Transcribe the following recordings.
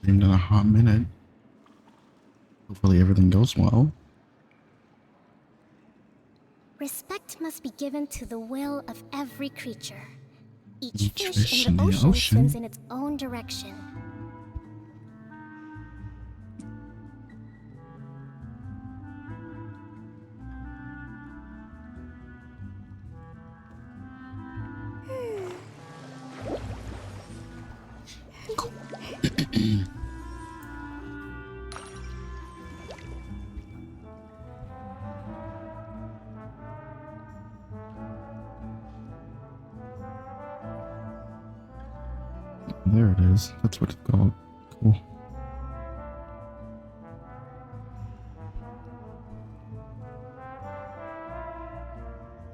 In a hot minute. Hopefully everything goes well. Respect must be given to the will of every creature. Each Each fish in the ocean swims in its own direction. There it is. That's what it's called. Cool.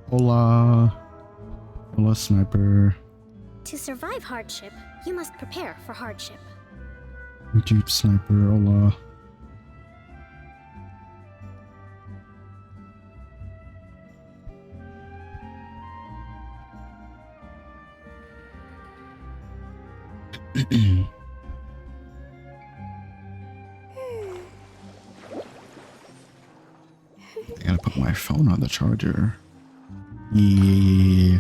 Hola. Hola, sniper. To survive hardship, you must prepare for hardship. Jeep sniper. Hola. I gotta put my phone on the charger. Yeah.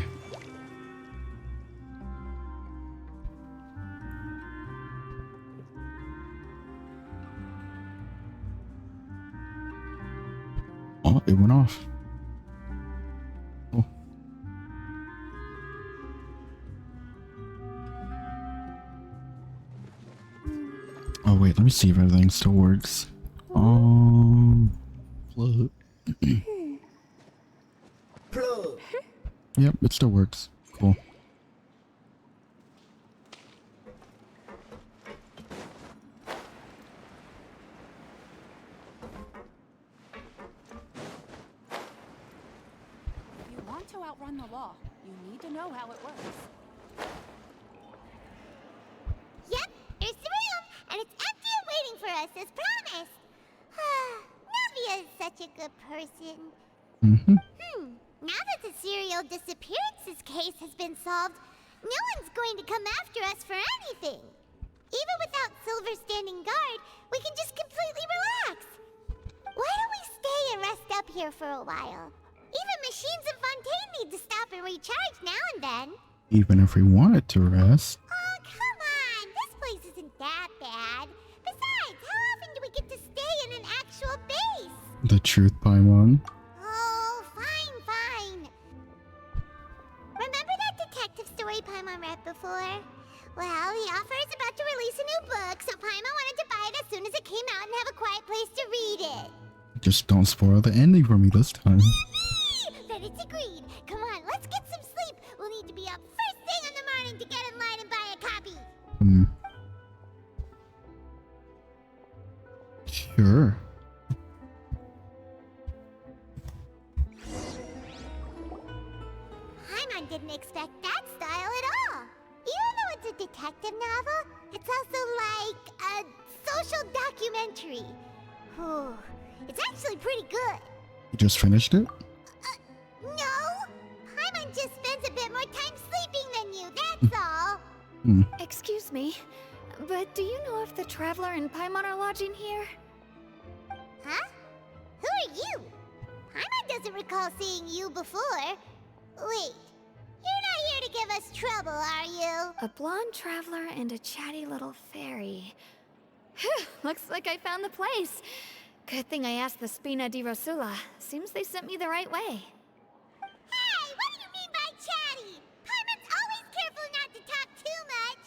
Oh, it went off. Oh. Oh wait, let me see if everything still works. Plug. Plug. Yep, it still works. Cool. If you want to outrun the law, you need to know how it works. Yep, here's the room, and it's empty and waiting for us as promised. Navia is such a good person. Now that the serial disappearances case has been solved, no one's going to come after us for anything. Even without Silver standing guard, we can just completely relax. Why don't we stay and rest up here for a while? Even machines in Fontaine need to stop and recharge now and then. Even if we wanted to rest. Oh, come on! This place isn't that bad. Besides, how often do we get to stay in an actual base? The truth, Paimon. Oh, fine. Remember that detective story Paimon read before? Well, the author is about to release a new book, so Paimon wanted to buy it as soon as it came out and have a quiet place to read it. Just don't spoil the ending for me this time. Then it's agreed. Come on, let's get some sleep. We'll need to be up first thing in the morning to get in line and buy a copy. Sure. Paimon didn't expect that style at all. Even though it's a detective novel, it's also like a social documentary. Whew. It's actually pretty good. You just finished it? No! Paimon just spends a bit more time sleeping than you, that's all. Excuse me, but do you know if the Traveler and Paimon are lodging here? Huh? Who are you? Paimon doesn't recall seeing you before. Wait, you're not here to give us trouble, are you? A blonde traveler and a chatty little fairy. Phew, looks like I found the place. Good thing I asked the Spina di Rosula. Seems they sent me the right way. Hey, what do you mean by chatty? Paimon's always careful not to talk too much.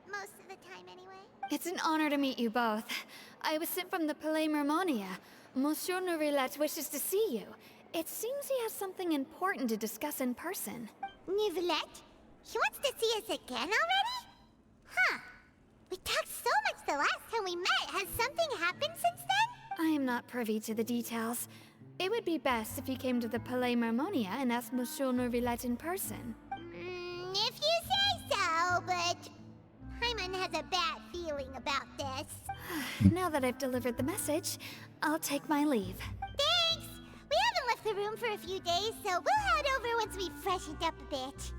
Most of the time, anyway. It's an honor to meet you both. I was sent from the Palais Mermonia. Monsieur Nourilette wishes to see you. It seems he has something important to discuss in person. Nouvelette? He wants to see us again already? Huh. We talked so much the last time we met. Has something happened since then? I am not privy to the details. It would be best if you came to the Palais Mermonia and asked Monsieur Nourilette in person. If you say so, but Paimon has a bad feeling about this. Now that I've delivered the message, I'll take my leave. Thanks! We haven't left the room for a few days, so we'll head over once we've freshened up a bit.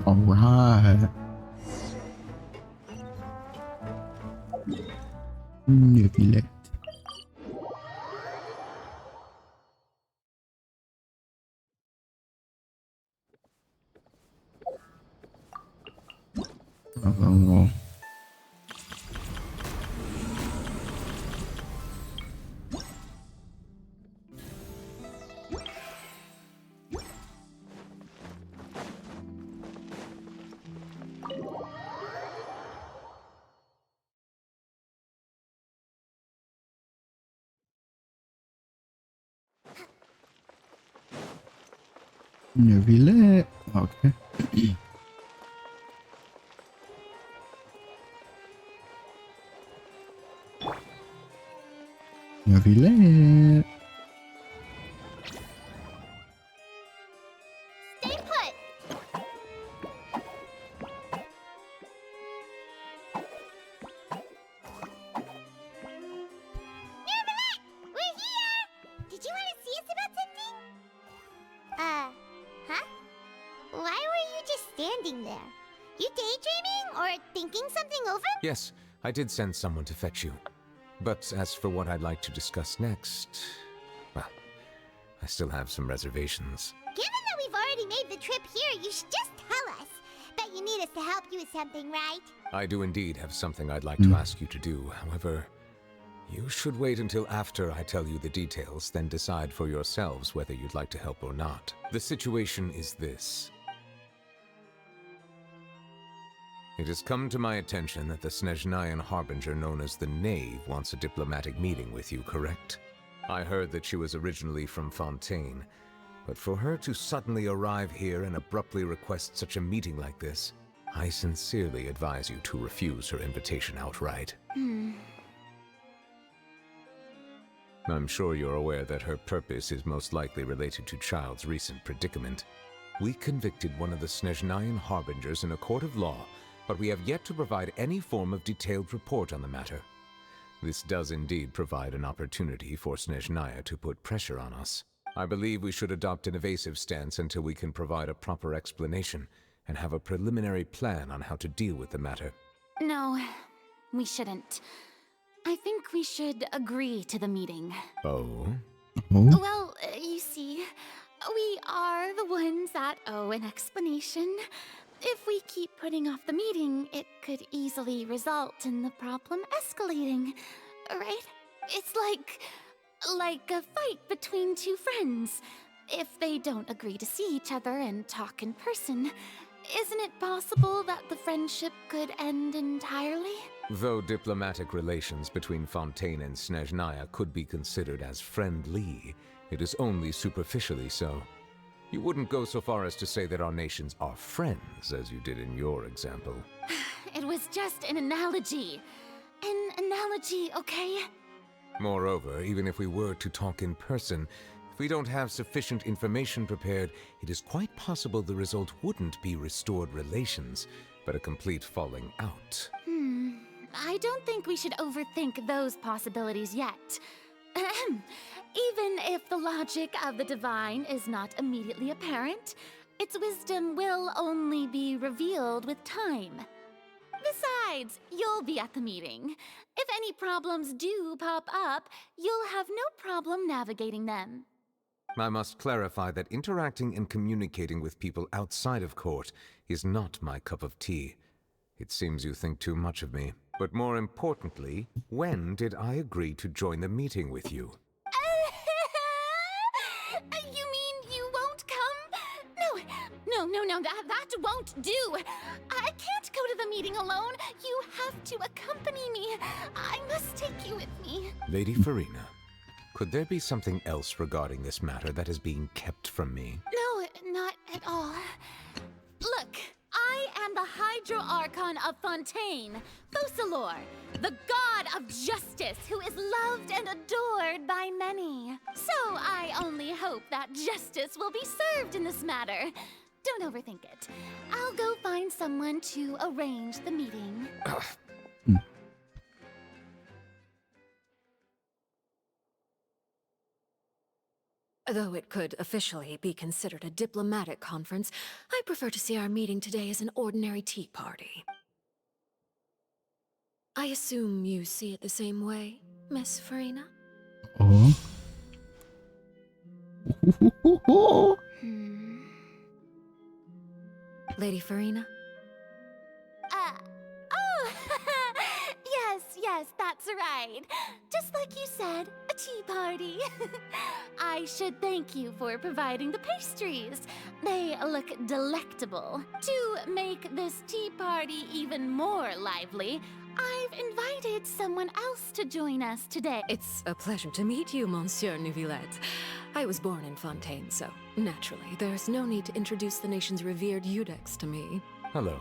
All right. Nebulette. Oh, Nebulette. Okay. Nebulette. Stay put. Neverlet, we're here. Did you want to see us about something? Huh? Why were you just standing there? You daydreaming or thinking something over? Yes, I did send someone to fetch you. But as for what I'd like to discuss next, well, I still have some reservations. Given that we've already made the trip here, you should just tell us. Bet you need us to help you with something, right? I do indeed have something I'd like to ask you to do. However, you should wait until after I tell you the details, then decide for yourselves whether you'd like to help or not. The situation is this. It has come to my attention that the Snezhnayan Harbinger known as the Knave wants a diplomatic meeting with you, correct? I heard that she was originally from Fontaine, but for her to suddenly arrive here and abruptly request such a meeting like this, I sincerely advise you to refuse her invitation outright. I'm sure you're aware that her purpose is most likely related to Child's recent predicament. We convicted one of the Snezhnayan Harbingers in a court of law, but we have yet to provide any form of detailed report on the matter. This does indeed provide an opportunity for Snezhnaya to put pressure on us. I believe we should adopt an evasive stance until we can provide a proper explanation and have a preliminary plan on how to deal with the matter. No, we shouldn't. I think we should agree to the meeting. Oh? Oh. Well, you see, we are the ones that owe an explanation. If we keep putting off the meeting, it could easily result in the problem escalating, right? It's like a fight between two friends. If they don't agree to see each other and talk in person, isn't it possible that the friendship could end entirely? Though diplomatic relations between Fontaine and Snezhnaya could be considered as friendly, it is only superficially so. You wouldn't go so far as to say that our nations are friends, as you did in your example. It was just an analogy. An analogy, okay? Moreover, even if we were to talk in person, if we don't have sufficient information prepared, it is quite possible the result wouldn't be restored relations, but a complete falling out. I don't think we should overthink those possibilities yet. Ahem. Even if the logic of the divine is not immediately apparent, its wisdom will only be revealed with time. Besides, you'll be at the meeting. If any problems do pop up, you'll have no problem navigating them. I must clarify that interacting and communicating with people outside of court is not my cup of tea. It seems you think too much of me. But more importantly, when did I agree to join the meeting with you? You mean you won't come? No, that won't do. I can't go to the meeting alone. You have to accompany me. I must take you with me. Lady Farina, could there be something else regarding this matter that is being kept from me? No, not at all. Look, I am the Hydro Archon of Fontaine, Focalor, the god of justice who is loved and adored by many. So I only hope that justice will be served in this matter. Don't overthink it. I'll go find someone to arrange the meeting. Though it could officially be considered a diplomatic conference, I prefer to see our meeting today as an ordinary tea party. I assume you see it the same way, Miss Farina? Oh. Lady Farina? Oh, yes, that's right. Just like you said, a tea party. I should thank you for providing the pastries. They look delectable. To make this tea party even more lively, I've invited someone else to join us today. It's a pleasure to meet you, Monsieur Neuvillette. I was born in Fontaine, so naturally, there's no need to introduce the nation's revered Eudex to me. Hello.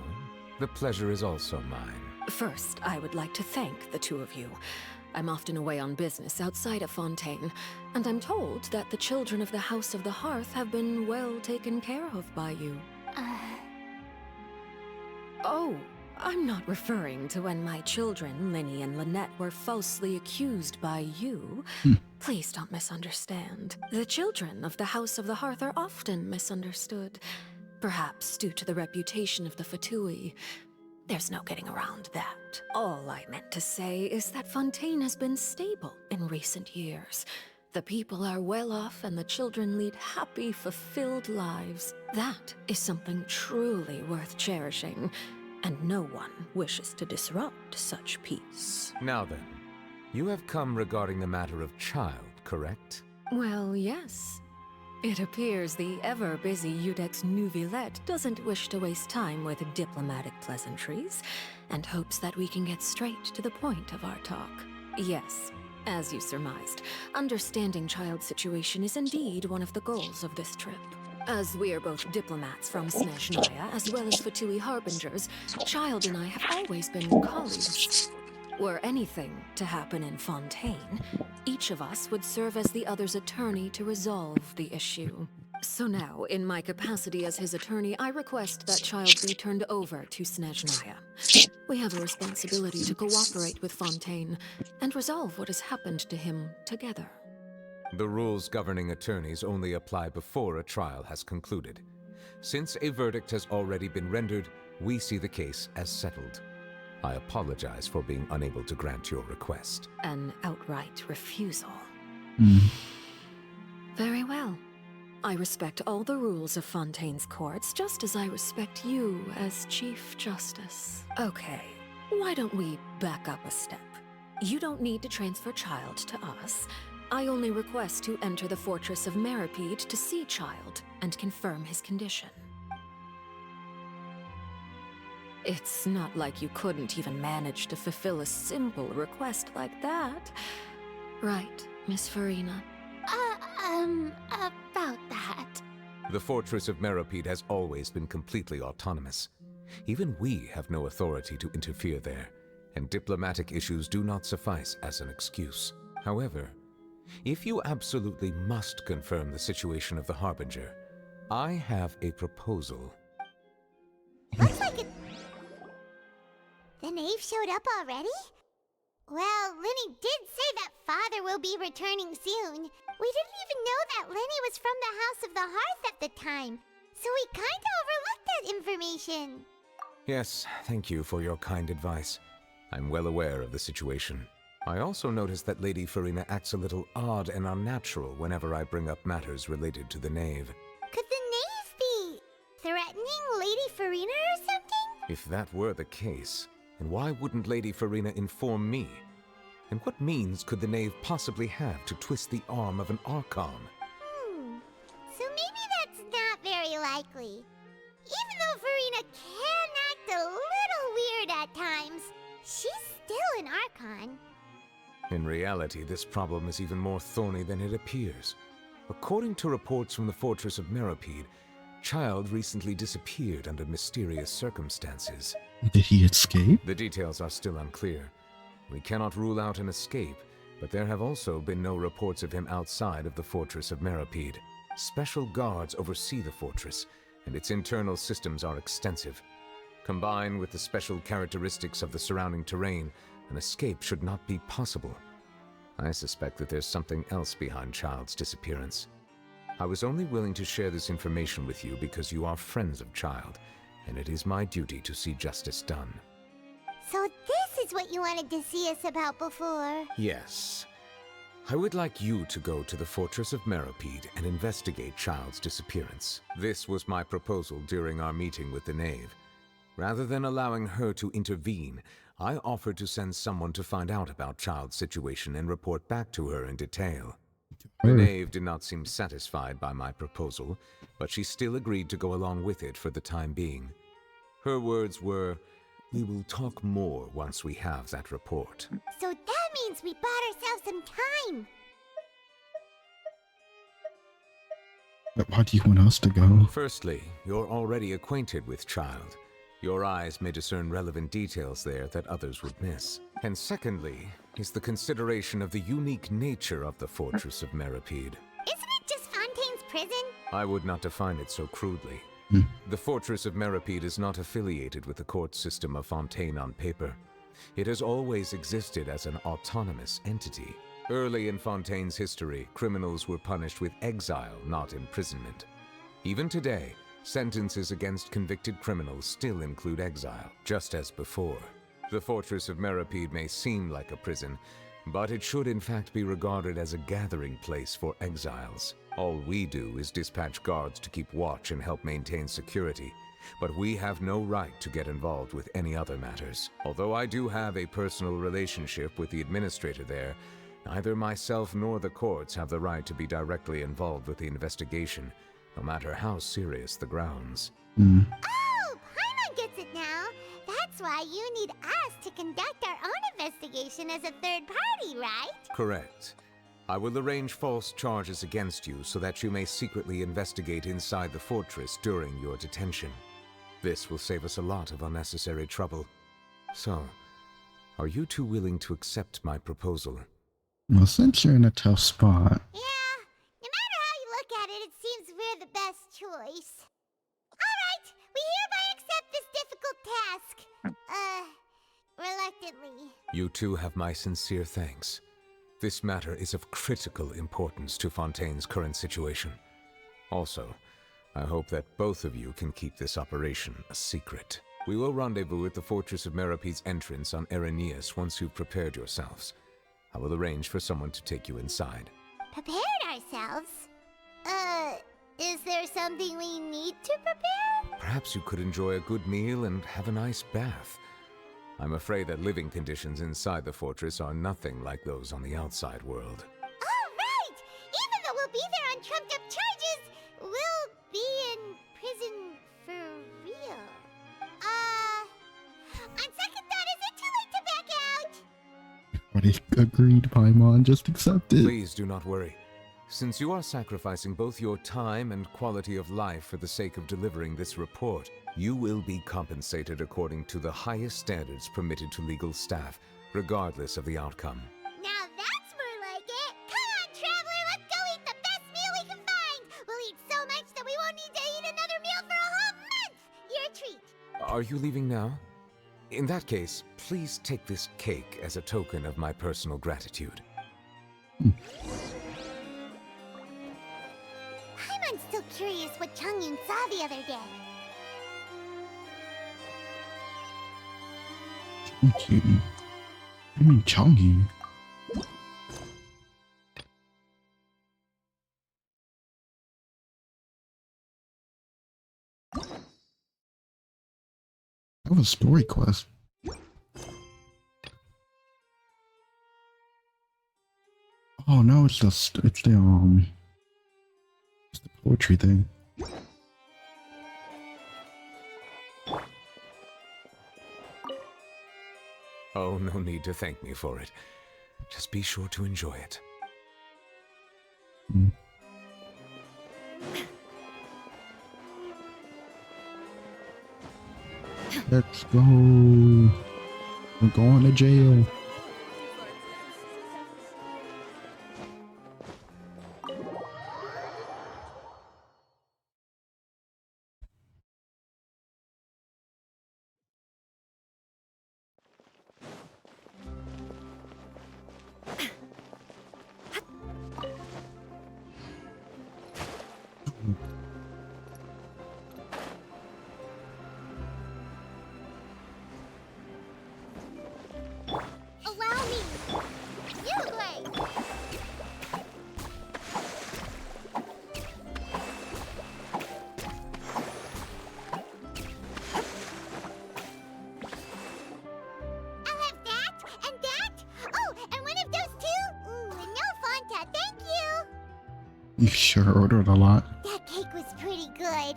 The pleasure is also mine. First, I would like to thank the two of you. I'm often away on business outside of Fontaine, and I'm told that the children of the House of the Hearth have been well taken care of by you. Oh, I'm not referring to when my children, Linny and Lynette, were falsely accused by you. Please don't misunderstand. The children of the House of the Hearth are often misunderstood, perhaps due to the reputation of the Fatui. There's no getting around that. All I meant to say is that Fontaine has been stable in recent years. The people are well off and the children lead happy, fulfilled lives. That is something truly worth cherishing, and no one wishes to disrupt such peace. Now then, you have come regarding the matter of child, correct? Well, yes. It appears the ever-busy Eudex Neuvillette doesn't wish to waste time with diplomatic pleasantries, and hopes that we can get straight to the point of our talk. Yes, as you surmised, understanding Child's situation is indeed one of the goals of this trip. As we are both diplomats from Snezhnaya, as well as Fatui Harbingers, Child and I have always been colleagues. Were anything to happen in Fontaine, each of us would serve as the other's attorney to resolve the issue. So now, in my capacity as his attorney, I request that Child be turned over to Snezhnaya. We have a responsibility to cooperate with Fontaine and resolve what has happened to him together. The rules governing attorneys only apply before a trial has concluded. Since a verdict has already been rendered, we see the case as settled. I apologize for being unable to grant your request. An outright refusal. Hmm. Very well. I respect all the rules of Fontaine's courts, just as I respect you as Chief Justice. Okay, why don't we back up a step? You don't need to transfer Child to us. I only request to enter the fortress of Meripede to see Child and confirm his condition. It's not like you couldn't even manage to fulfill a simple request like that. Right, Miss Farina? About that. The fortress of Meripede has always been completely autonomous. Even we have no authority to interfere there, and diplomatic issues do not suffice as an excuse. However, if you absolutely must confirm the situation of the Harbinger, I have a proposal. Looks like it. The knave showed up already? Well, Linny did say that Father will be returning soon. We didn't even know that Linny was from the House of the Hearth at the time, so we kinda overlooked that information. Yes, thank you for your kind advice. I'm well aware of the situation. I also noticed that Lady Farina acts a little odd and unnatural whenever I bring up matters related to the knave. Could the knave be threatening Lady Farina or something? If that were the case, then why wouldn't Lady Farina inform me? And what means could the knave possibly have to twist the arm of an Archon? So maybe that's not very likely. Even though Farina can act a little weird at times, she's still an Archon. In reality, this problem is even more thorny than it appears. According to reports from the fortress of Meripede, Child recently disappeared under mysterious circumstances. Did he escape? The details are still unclear. We cannot rule out an escape, but there have also been no reports of him outside of the fortress of Meripede. Special guards oversee the fortress, and its internal systems are extensive. Combined with the special characteristics of the surrounding terrain, an escape should not be possible. I suspect that there's something else behind Child's disappearance. I was only willing to share this information with you because you are friends of Child, and it is my duty to see justice done. So this is what you wanted to see us about before. Yes. I would like you to go to the Fortress of Meropide and investigate Child's disappearance. This was my proposal during our meeting with the Knave. Rather than allowing her to intervene, I offered to send someone to find out about Child's situation and report back to her in detail. The Knave did not seem satisfied by my proposal, but she still agreed to go along with it for the time being. Her words were, "We will talk more once we have that report." So that means we bought ourselves some time. But why do you want us to go? Firstly, you're already acquainted with Child. Your eyes may discern relevant details there that others would miss. And secondly, is the consideration of the unique nature of the Fortress of Meropide. Isn't it just Fontaine's prison? I would not define it so crudely. The Fortress of Meropide is not affiliated with the court system of Fontaine on paper. It has always existed as an autonomous entity. Early in Fontaine's history, criminals were punished with exile, not imprisonment. Even today, sentences against convicted criminals still include exile, just as before. The Fortress of Meropide may seem like a prison, but it should in fact be regarded as a gathering place for exiles. All we do is dispatch guards to keep watch and help maintain security, but we have no right to get involved with any other matters. Although I do have a personal relationship with the administrator there, neither myself nor the courts have the right to be directly involved with the investigation, no matter how serious the grounds. Oh, Paimon gets it now. That's why you need us to conduct our own investigation as a third party, right? Correct. I will arrange false charges against you so that you may secretly investigate inside the fortress during your detention. This will save us a lot of unnecessary trouble. So, are you two willing to accept my proposal? Well, since you're in a tough spot. Yeah, no matter how you look at it, it seems we're the best choice. Alright, we hereby accept this difficult task. Reluctantly. You two have my sincere thanks. This matter is of critical importance to Fontaine's current situation. Also, I hope that both of you can keep this operation a secret. We will rendezvous at the Fortress of Meropide's entrance on Erinius once you've prepared yourselves. I will arrange for someone to take you inside. Prepared ourselves? Is there something we need to prepare? Perhaps you could enjoy a good meal and have a nice bath. I'm afraid that living conditions inside the fortress are nothing like those on the outside world. Oh, right! Even though we'll be there on trumped-up charges, we'll be in prison for real. On second thought, is it too late to back out? Already agreed, Paimon. Just accept it. Please do not worry. Since you are sacrificing both your time and quality of life for the sake of delivering this report, you will be compensated according to the highest standards permitted to legal staff, regardless of the outcome. Now that's more like it! Come on, traveler, let's go eat the best meal we can find! We'll eat so much that we won't need to eat another meal for a whole month! Your treat! Are you leaving now? In that case, please take this cake as a token of my personal gratitude. I'm still curious what Changyun saw the other day. Chongi. I mean Chongi. That was a story quest. Oh no, it's the poetry thing. Oh, no need to thank me for it. Just be sure to enjoy it. Let's go. We're going to jail. You sure ordered a lot. That cake was pretty good.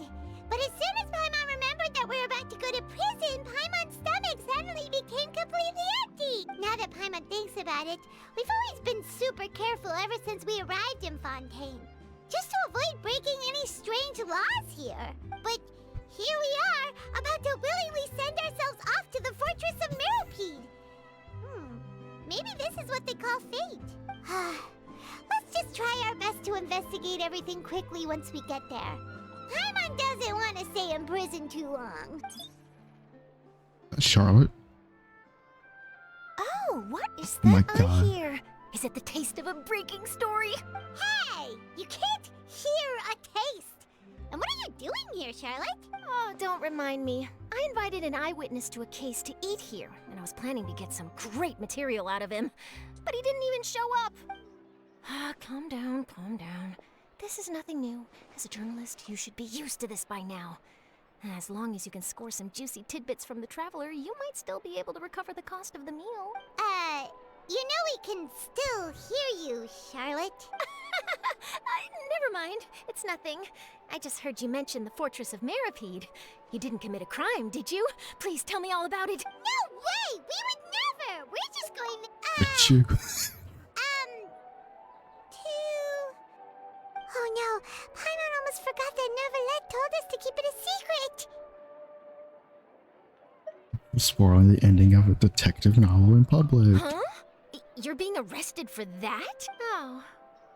But as soon as Paimon remembered that we were about to go to prison, Paimon's stomach suddenly became completely empty. Now that Paimon thinks about it, we've always been super careful ever since we arrived in Fontaine. Just to avoid breaking any strange laws here. But here we are, about to willingly send ourselves off to the Fortress of Meropide. Maybe this is what they call fate. Let's just try our best to investigate everything quickly once we get there. Paimon doesn't want to stay in prison too long. Charlotte? Oh, what is Oh my that I God. hear? Is it the taste of a breaking story? Hey! You can't hear a taste! And what are you doing here, Charlotte? Oh, don't remind me. I invited an eyewitness to a case to eat here, and I was planning to get some great material out of him. But he didn't even show up. Calm down, calm down. This is nothing new. As a journalist, you should be used to this by now. As long as you can score some juicy tidbits from the traveler, you might still be able to recover the cost of the meal. You know we can still hear you, Charlotte. Never mind. It's nothing. I just heard you mention the Fortress of Meropide. You didn't commit a crime, did you? Please tell me all about it. No way! We would never! We're just going to... It's you. Oh no, Paimon almost forgot that Neuvillette told us to keep it a secret! Spoiling the ending of a detective novel in public. Huh? You're being arrested for that? Oh.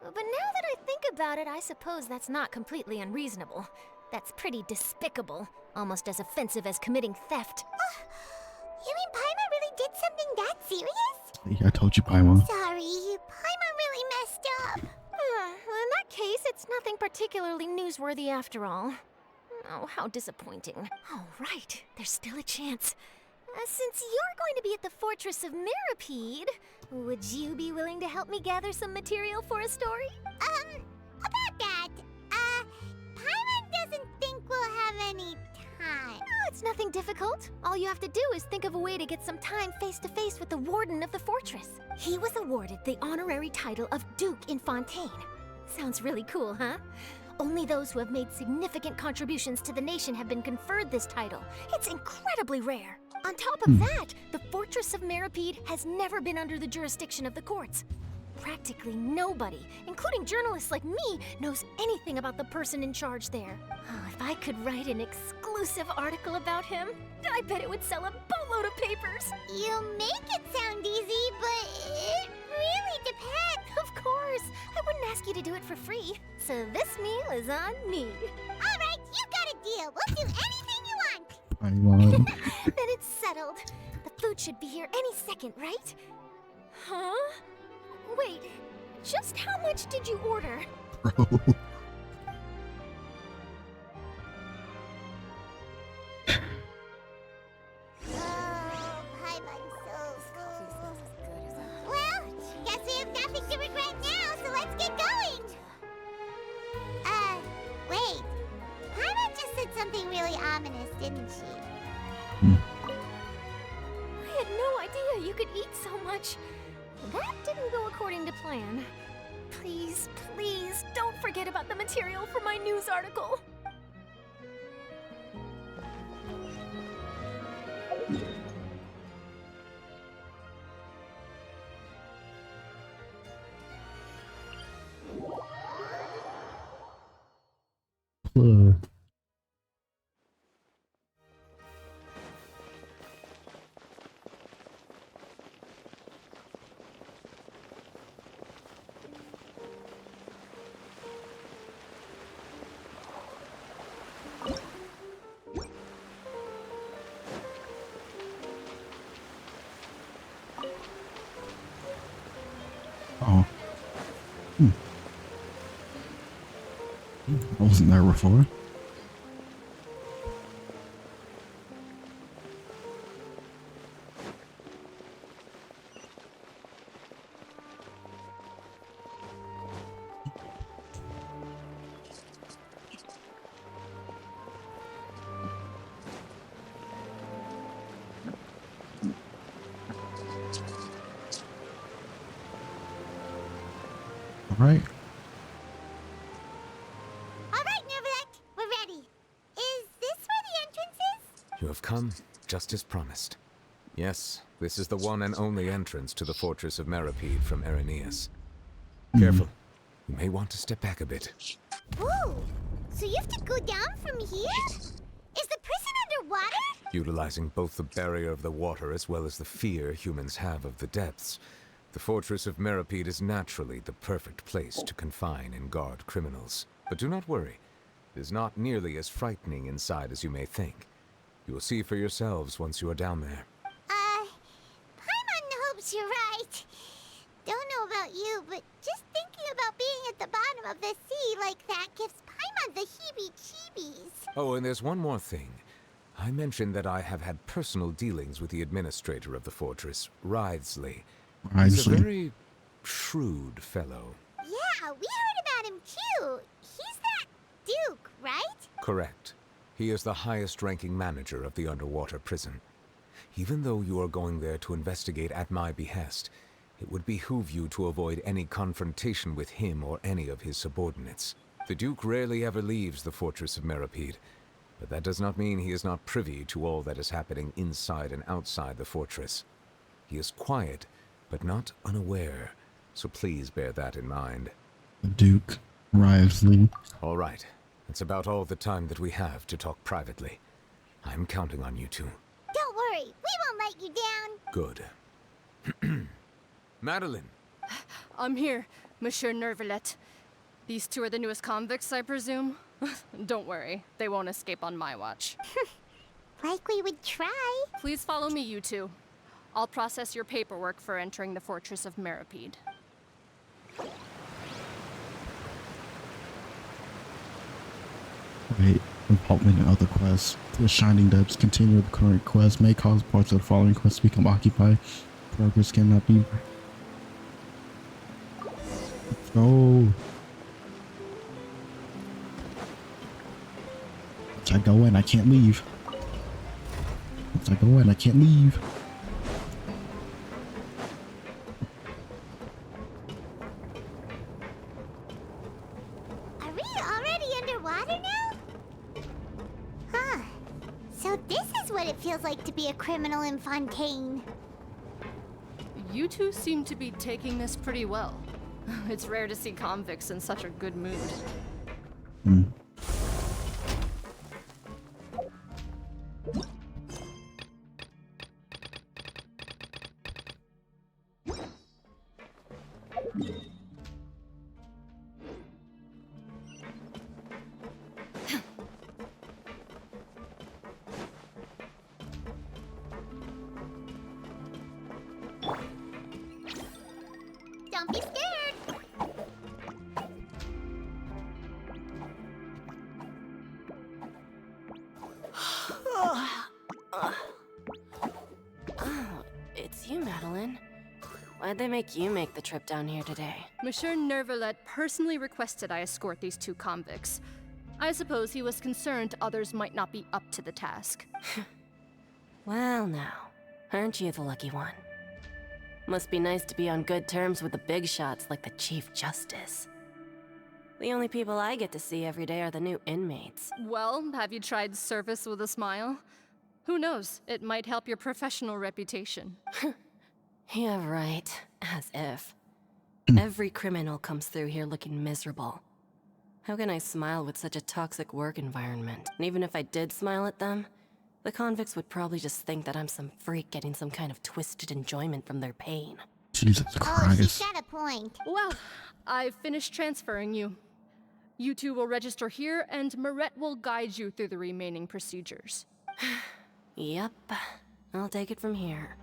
But now that I think about it, I suppose that's not completely unreasonable. That's pretty despicable. Almost as offensive as committing theft. You mean Paimon really did something that serious? Yeah, I told you, Paimon. Sorry, Paimon really messed up. Well, in that case, it's nothing particularly newsworthy after all. Oh, how disappointing. Oh, right. There's still a chance. Since you're going to be at the Fortress of Meropide, would you be willing to help me gather some material for a story? About that, Paimon doesn't think we'll have any time. Oh, it's nothing difficult. All you have to do is think of a way to get some time face-to-face with the warden of the fortress. He was awarded the honorary title of Duke in Fontaine. Sounds really cool, huh? Only those who have made significant contributions to the nation have been conferred this title. It's incredibly rare. On top of that, the Fortress of Meropide has never been under the jurisdiction of the courts. Practically nobody, including journalists like me, knows anything about the person in charge there. Oh, if I could write an exclusive article about him, I bet it would sell a boatload of papers. You make it sound easy, but it really depends. Of course, I wouldn't ask you to do it for free. So this meal is on me. All right, you got a deal. We'll do anything you want. Paimon. Then it's settled. The food should be here any second, right? Huh? Wait, just how much did you order? Bro. Oh, Paimon's so cool. Well, guess we have nothing to regret now, so let's get going. Wait. Paimon just said something really ominous, didn't she? I had no idea you could eat so much. That didn't go according to plan. Please, please, don't forget about the material for my news article. Plug. Oh. I wasn't there before. All right. You have come, just as promised. Yes, this is the one and only entrance to the fortress of Meripede from Irenaeus. Careful. You may want to step back a bit. Whoa! So you have to go down from here? Is the prison underwater? Utilizing both the barrier of the water as well as the fear humans have of the depths, the fortress of Meripede is naturally the perfect place to confine and guard criminals. But do not worry. It is not nearly as frightening inside as you may think. You will see for yourselves once you are down there. Paimon hopes you're right. Don't know about you, but just thinking about being at the bottom of the sea like that gives Paimon the heebie-jeebies. Oh, and there's one more thing. I mentioned that I have had personal dealings with the administrator of the fortress, Wriothesley. He's a very shrewd fellow. Yeah, we heard about him too. He's that Duke, right? Correct. He is the highest-ranking manager of the underwater prison. Even though you are going there to investigate at my behest, it would behoove you to avoid any confrontation with him or any of his subordinates. The Duke rarely ever leaves the fortress of Meripede, but that does not mean he is not privy to all that is happening inside and outside the fortress. He is quiet, but not unaware, so please bear that in mind. The Duke, Wriothesley. All right. That's about all the time that we have to talk privately. I'm counting on you two. Don't worry, we won't let you down. Good. Madeline! I'm here, Monsieur Nervalet. These two are the newest convicts, I presume? Don't worry, they won't escape on my watch. Like we would try. Please follow me, you two. I'll process your paperwork for entering the fortress of Meripede. Wait, involvement in other quests. The Shining Depths continue the current quest may cause parts of the following quests to become occupied. Progress cannot be. Oh. Once I go in, I can't leave. Once I go in, I can't leave. Are we already underwater now? Huh. So this is what it feels like to be a criminal in Fontaine. You two seem to be taking this pretty well. It's rare to see convicts in such a good mood. Don't be scared. It's you, Madeline. Why'd they make you make the trip down here today? Monsieur Nervalet personally requested I escort these two convicts. I suppose he was concerned others might not be up to the task. Well now, aren't you the lucky one? Must be nice to be on good terms with the big shots like the Chief Justice. The only people I get to see every day are the new inmates. Well, have you tried service with a smile? Who knows, it might help your professional reputation. Yeah, right. As if. Every criminal comes through here looking miserable. How can I smile with such a toxic work environment? And even if I did smile at them, the convicts would probably just think that I'm some freak getting some kind of twisted enjoyment from their pain. Jesus Oh, Christ. she's got a point. Well, I've finished transferring you. You two will register here, and Marette will guide you through the remaining procedures. Yep, I'll take it from here.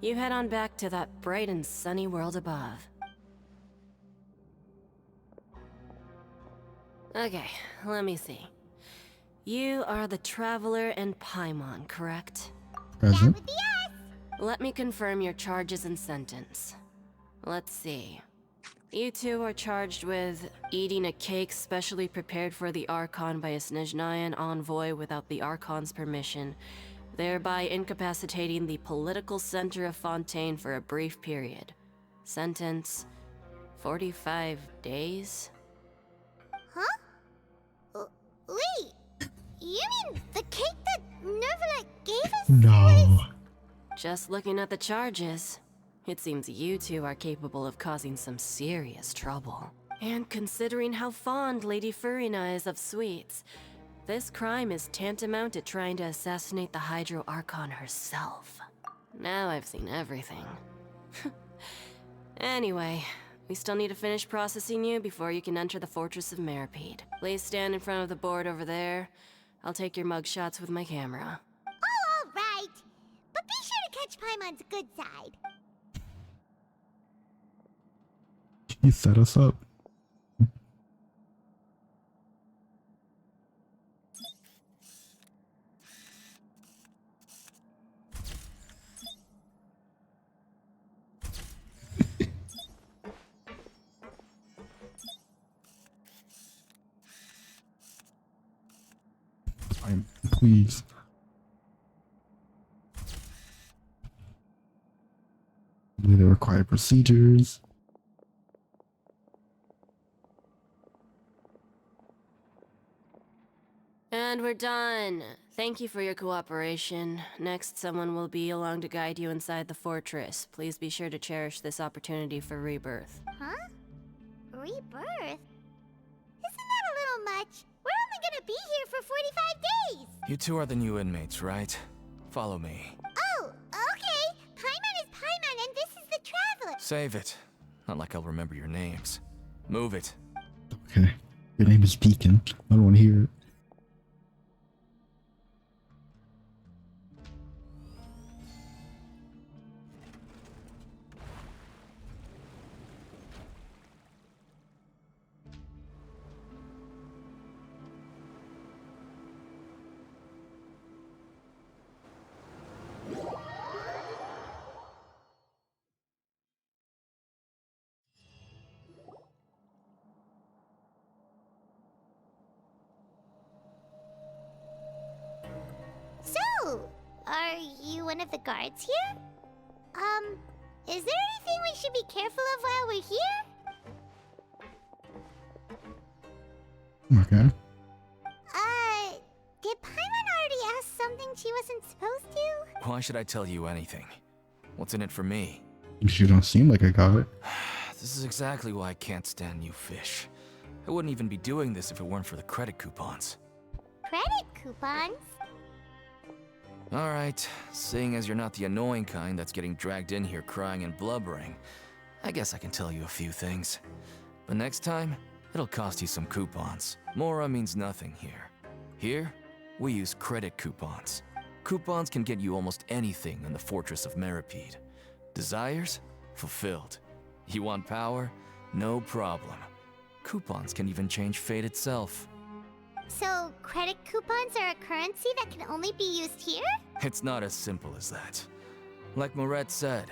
You head on back to that bright and sunny world above. Okay, let me see. You are the Traveler and Paimon, correct? That Present. would be us. Let me confirm your charges and sentence. Let's see. You two are charged with eating a cake specially prepared for the Archon by a Snezhnayan envoy without the Archon's permission, thereby incapacitating the political center of Fontaine for a brief period. Sentence: 45 days? Huh? Wait, you mean the cake that Nervalet No. Just looking at the charges, it seems you two are capable of causing some serious trouble. And considering how fond Lady Furina is of sweets, this crime is tantamount to trying to assassinate the Hydro Archon herself. Now I've seen everything. Anyway, we still need to finish processing you before you can enter the Fortress of Meripede. Please stand in front of the board over there. I'll take your mugshots with my camera. Oh, all right. But be sure to catch Paimon's good side. You set us up. Please. The required procedures. And we're done. Thank you for your cooperation. Next, someone will be along to guide you inside the fortress. Please be sure to cherish this opportunity for rebirth. Huh? Rebirth? Isn't that a little much? We're only gonna be here for 45 days! You two are the new inmates, right? Follow me. Oh, okay! Paimon is Paimon and this is the Traveler! Save it. Not like I'll remember your names. Move it. Okay. Your name is Beacon. I don't want to hear it. So, are you one of the guards here? Is there anything we should be careful of while we're here? Okay. Did Paimon already ask something she wasn't supposed to? Why should I tell you anything? What's in it for me? You don't seem like I got it. This is exactly why I can't stand you fish. I wouldn't even be doing this if it weren't for the credit coupons. Credit coupons? Alright, seeing as you're not the annoying kind that's getting dragged in here crying and blubbering, I guess I can tell you a few things. But next time, it'll cost you some coupons. Mora means nothing here. Here, we use credit coupons. Coupons can get you almost anything in the Fortress of Meripede. Desires? Fulfilled. You want power? No problem. Coupons can even change fate itself. So, credit coupons are a currency that can only be used here? It's not as simple as that. Like Moret said,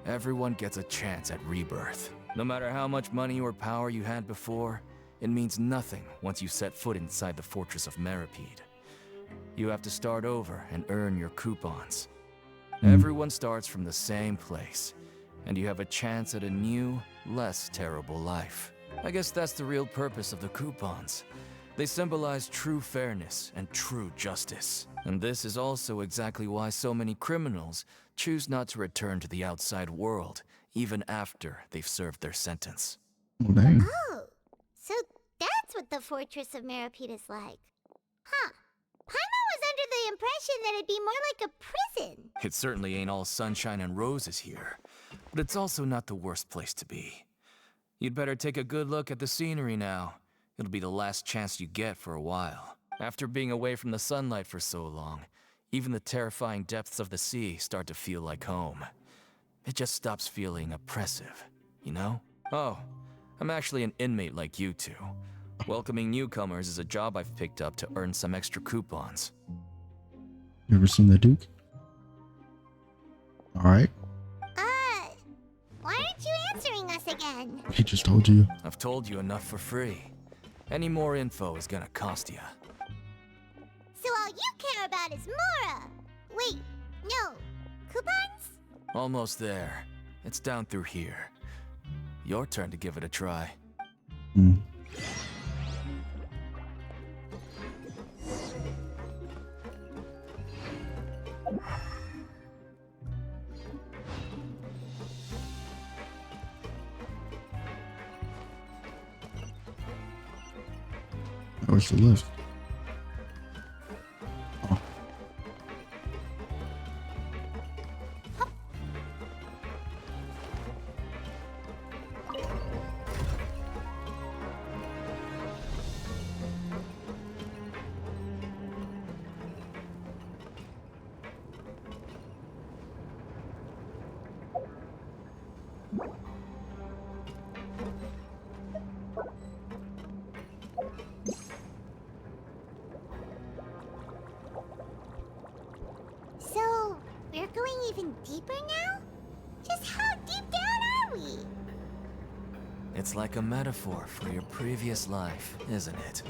everyone gets a chance at rebirth. No matter how much money or power you had before, it means nothing once you set foot inside the Fortress of Meripede. You have to start over and earn your coupons. Everyone starts from the same place, and you have a chance at a new, less terrible life. I guess that's the real purpose of the coupons. They symbolize true fairness and true justice. And this is also exactly why so many criminals choose not to return to the outside world, even after they've served their sentence. Oh, dang. Oh, so that's what the Fortress of Meripede is like. Huh. Paimon was under the impression that it'd be more like a prison. It certainly ain't all sunshine and roses here, but it's also not the worst place to be. You'd better take a good look at the scenery now. It'll be the last chance you get for a while. After being away from the sunlight for so long, even the terrifying depths of the sea start to feel like home. It just stops feeling oppressive, you know? Oh, I'm actually an inmate like you two. Welcoming newcomers is a job I've picked up to earn some extra coupons. You ever seen the Duke? Alright. Why aren't you answering us again? He just told you. I've told you enough for free. Any more info is gonna cost you. So all you care about is Mora! Wait, no. Coupons? Almost there. It's down through here. Your turn to give it a try. Hmm. Where's the lift? Oh. So, we're going even deeper now? Just how deep down are we? It's like a metaphor for your previous life, isn't it?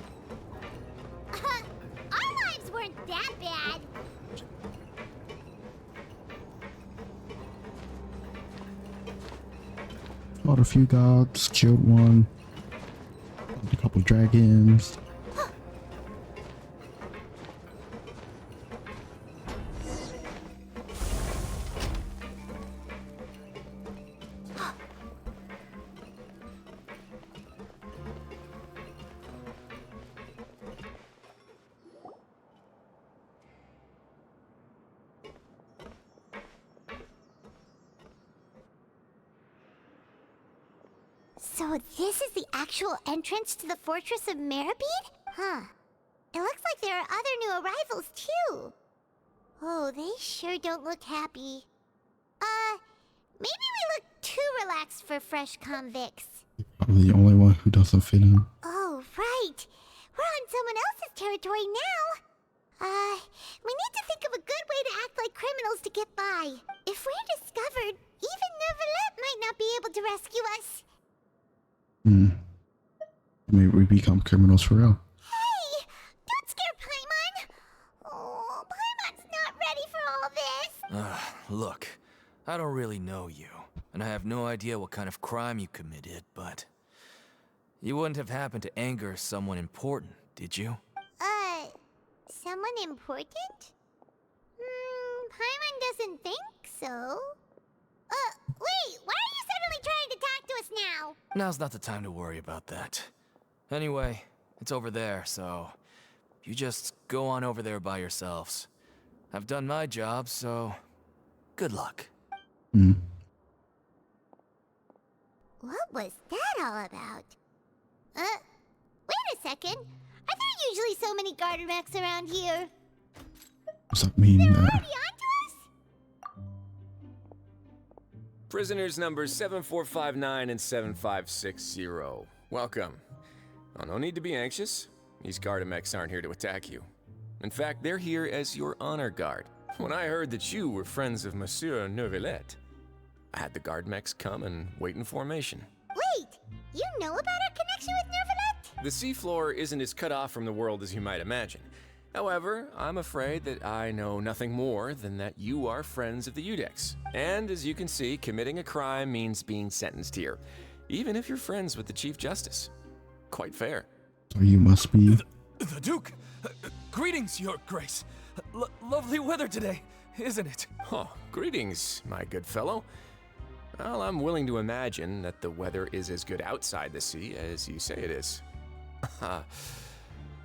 Our lives weren't that bad. Fought a few gods, killed one, a couple dragons. So this is the actual entrance to the Fortress of Meribed? Huh. It looks like there are other new arrivals, too. Oh, they sure don't look happy. Maybe we look too relaxed for fresh convicts. Probably the only one who doesn't fit in. Oh, right. We're on someone else's territory now. We need to think of a good way to act like criminals to get by. If we're discovered, even Neuvillette might not be able to rescue us. Maybe we become criminals for real. Hey! Don't scare Paimon! Oh, Paimon's not ready for all this! Look, I don't really know you, and I have no idea what kind of crime you committed, but you wouldn't have happened to anger someone important, did you? Someone important? Paimon doesn't think so. Wait, why are you suddenly trying to talk to us now? Now's not the time to worry about that. Anyway, it's over there, so you just go on over there by yourselves. I've done my job, so good luck. What was that all about? Wait a second. Are there usually so many Garderex around here? Does that mean They're that? already onto us? Prisoners numbers 7459 and 7560. Welcome. Oh, no need to be anxious. These Gardemex aren't here to attack you. In fact, they're here as your honor guard. When I heard that you were friends of Monsieur Neuvillette, I had the Gardemex come and wait in formation. Wait, you know about our connection with Neuvillette? The seafloor isn't as cut off from the world as you might imagine. However, I'm afraid that I know nothing more than that you are friends of the Udex. And as you can see, committing a crime means being sentenced here, even if you're friends with the Chief Justice. Quite fair. So you must be. The Duke! Greetings, Your Grace. Lovely weather today, isn't it? Oh, greetings, my good fellow. Well, I'm willing to imagine that the weather is as good outside the sea as you say it is.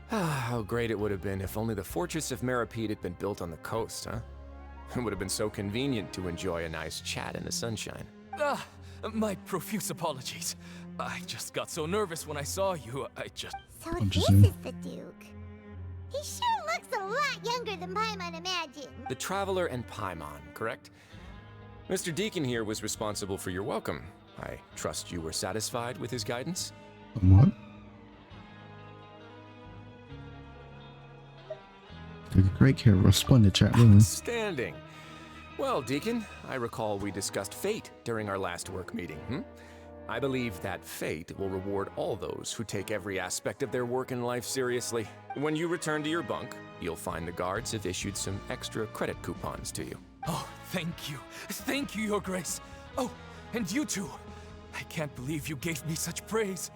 How great it would have been if only the Fortress of Meribed had been built on the coast, huh? It would have been so convenient to enjoy a nice chat in the sunshine. My profuse apologies. I just got so nervous when I saw you, So this is the Duke. He sure looks a lot younger than Paimon imagined. The Traveler and Paimon, correct? Mr. Deacon here was responsible for your welcome. I trust you were satisfied with his guidance? What? Take great care of a splendid chat room. Outstanding. Well, Deacon, I recall we discussed fate during our last work meeting, I believe that fate will reward all those who take every aspect of their work in life seriously. When you return to your bunk, you'll find the guards have issued some extra credit coupons to you. Oh, thank you. Thank you, Your Grace. Oh, and you too. I can't believe you gave me such praise.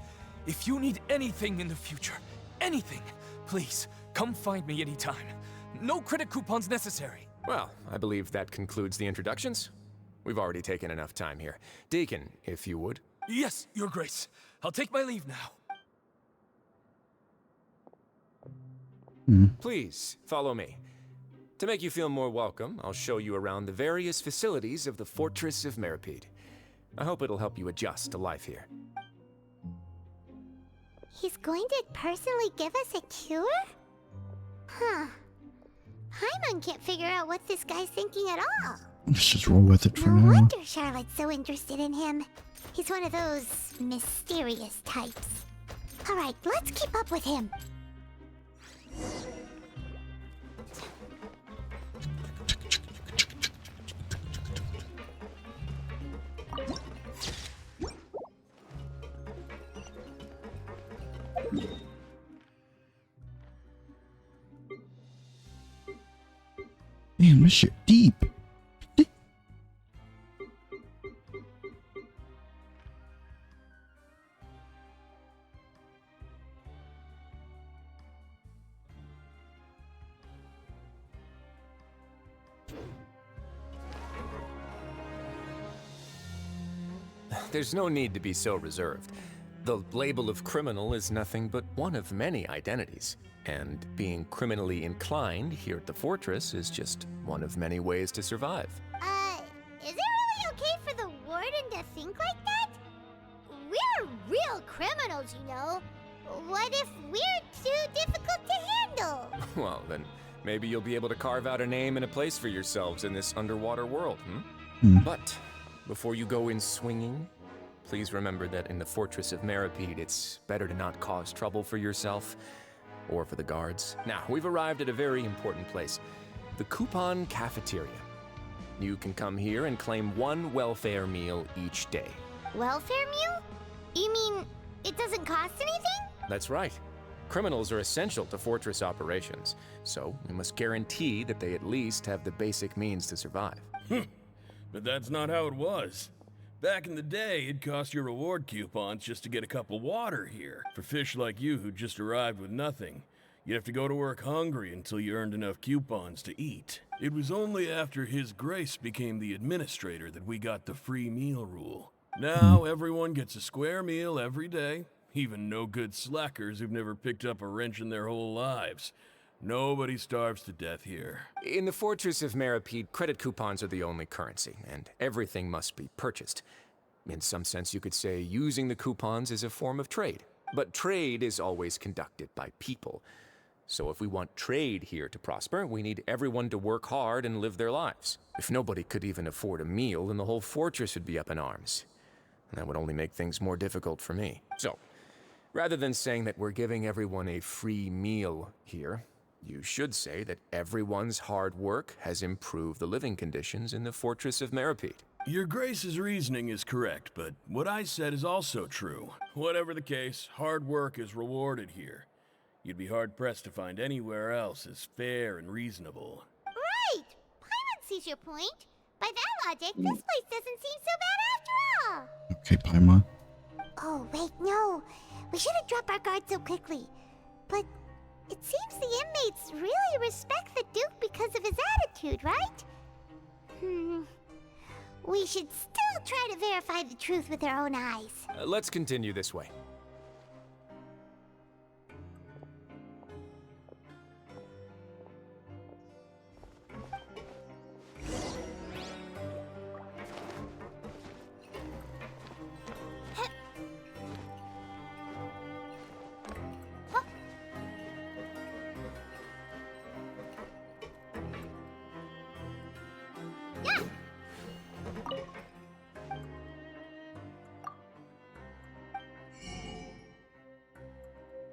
If you need anything in the future, anything, please, come find me anytime. No credit coupons necessary. Well, I believe that concludes the introductions. We've already taken enough time here. Deacon, if you would. Yes, Your Grace. I'll take my leave now. Please, follow me. To make you feel more welcome, I'll show you around the various facilities of the Fortress of Meripede. I hope it'll help you adjust to life here. He's going to personally give us a cure? Huh. Paimon can't figure out what this guy's thinking at all. Let's just roll with it for No now. wonder Charlotte's so interested in him. He's one of those mysterious types. Alright, let's keep up with him. Damn, this shit deep. There's no need to be so reserved. The label of criminal is nothing but one of many identities. And being criminally inclined here at the Fortress is just one of many ways to survive. Is it really okay for the warden to think like that? We're real criminals, you know. What if we're too difficult to handle? Well, then maybe you'll be able to carve out a name and a place for yourselves in this underwater world, But before you go in swinging, please remember that in the Fortress of Meripede, it's better to not cause trouble for yourself or for the guards. Now, we've arrived at a very important place, the Coupon Cafeteria. You can come here and claim one welfare meal each day. Welfare meal? You mean it doesn't cost anything? That's right. Criminals are essential to Fortress operations, so we must guarantee that they at least have the basic means to survive. But that's not how it was. Back in the day, it cost you reward coupons just to get a cup of water here. For fish like you who just arrived with nothing, you'd have to go to work hungry until you earned enough coupons to eat. It was only after His Grace became the administrator that we got the free meal rule. Now everyone gets a square meal every day, even no-good slackers who've never picked up a wrench in their whole lives. Nobody starves to death here. In the Fortress of Meripede, credit coupons are the only currency, and everything must be purchased. In some sense, you could say using the coupons is a form of trade. But trade is always conducted by people. So if we want trade here to prosper, we need everyone to work hard and live their lives. If nobody could even afford a meal, then the whole fortress would be up in arms. And that would only make things more difficult for me. So, rather than saying that we're giving everyone a free meal here, you should say that everyone's hard work has improved the living conditions in the Fortress of Meripede. Your Grace's reasoning is correct, but what I said is also true. Whatever the case, hard work is rewarded here. You'd be hard-pressed to find anywhere else as fair and reasonable. Right! Paimon sees your point. By that logic, this place doesn't seem so bad after all. Okay, Paimon. Oh, wait, no. We shouldn't drop our guard so quickly. But it seems the inmates really respect the Duke because of his attitude, right? We should still try to verify the truth with our own eyes. Let's continue this way.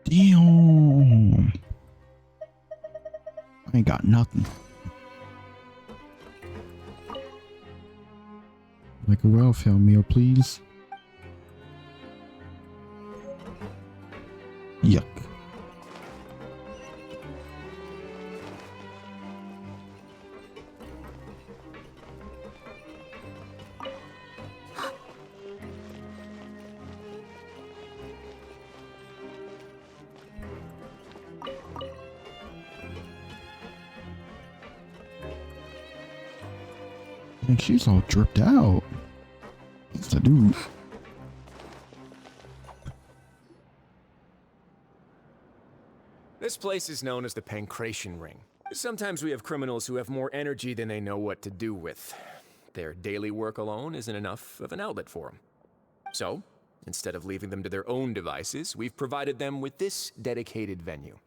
Damn. I ain't got nothing. Like a welfare meal, please. Yuck. And she's all dripped out. What's to do? This This place is known as the Pancration Ring. Sometimes we have criminals who have more energy than they know what to do with. Their daily work alone isn't enough of an outlet for them. So, instead of leaving them to their own devices, we've provided them with this dedicated venue.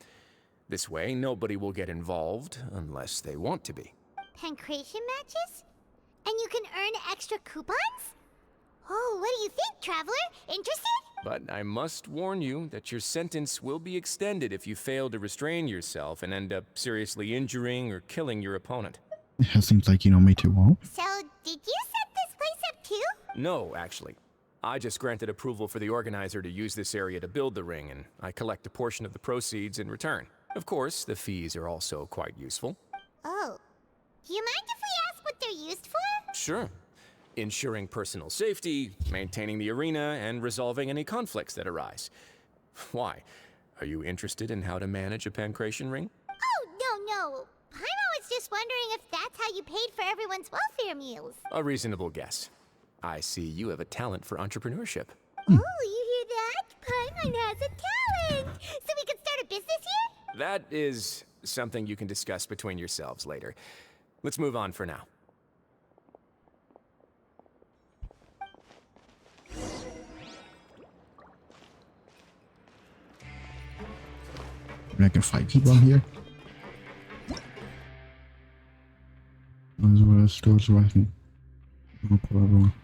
This way, nobody will get involved unless they want to be. Pancration matches? And you can earn extra coupons? Oh, what do you think, Traveler? Interested? But I must warn you that your sentence will be extended if you fail to restrain yourself and end up seriously injuring or killing your opponent. It seems like you know me too well. So, did you set this place up too? No, actually. I just granted approval for the organizer to use this area to build the ring, and I collect a portion of the proceeds in return. Of course, the fees are also quite useful. Oh. Do you mind if we ask what they're used for? Sure. Ensuring personal safety, maintaining the arena, and resolving any conflicts that arise. Why? Are you interested in how to manage a pancration ring? Oh, no. Paimon was just wondering if that's how you paid for everyone's welfare meals. A reasonable guess. I see you have a talent for entrepreneurship. Oh, you hear that? Paimon has a talent! So we can start a business here? That is something you can discuss between yourselves later. Let's move on for now. I can fight people on here. As well as stores where I can put everyone.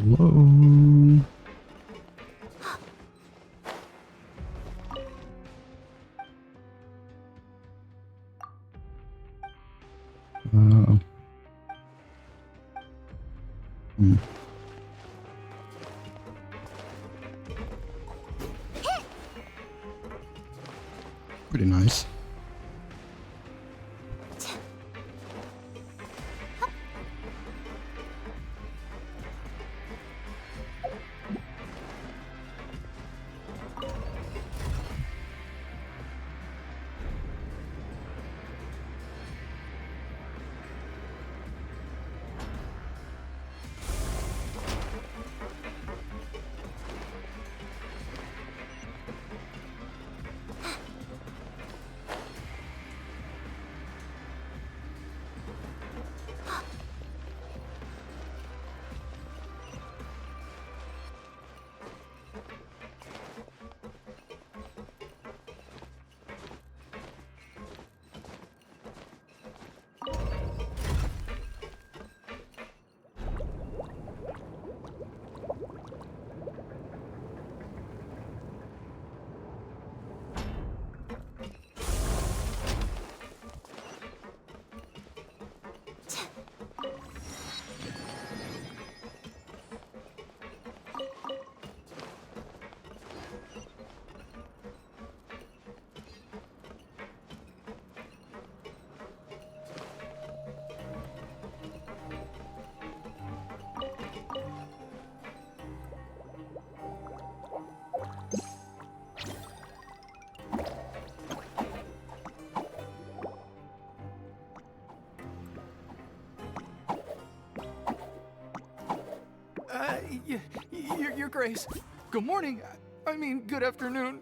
Whoa. Pretty nice. Your Grace. Good morning. I mean, good afternoon.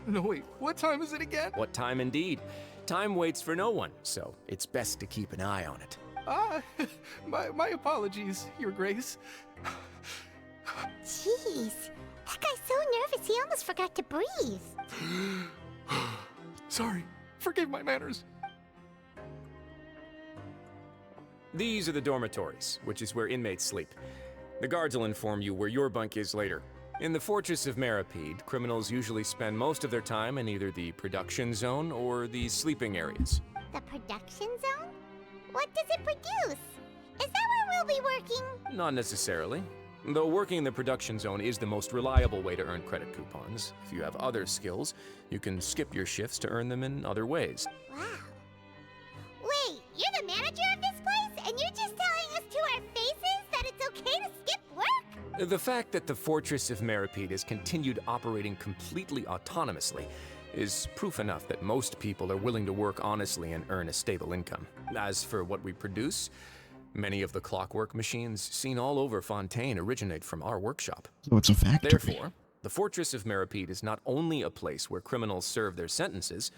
No, wait, what time is it again? What time indeed? Time waits for no one, so it's best to keep an eye on it. My apologies, Your Grace. Jeez, that guy's so nervous he almost forgot to breathe. Sorry, forgive my manners. These are the dormitories, which is where inmates sleep. The guards will inform you where your bunk is later. In the Fortress of Maripede, criminals usually spend most of their time in either the production zone or the sleeping areas. The production zone? What does it produce? Is that where we'll be working? Not necessarily. Though working in the production zone is the most reliable way to earn credit coupons. If you have other skills, you can skip your shifts to earn them in other ways. Wow. Wait, you're the manager of this place, and you're just telling us The fact that the Fortress of Meripede has continued operating completely autonomously is proof enough that most people are willing to work honestly and earn a stable income. As for what we produce, many of the clockwork machines seen all over Fontaine originate from our workshop. So it's a factory. Therefore, the Fortress of Meripede is not only a place where criminals serve their sentences,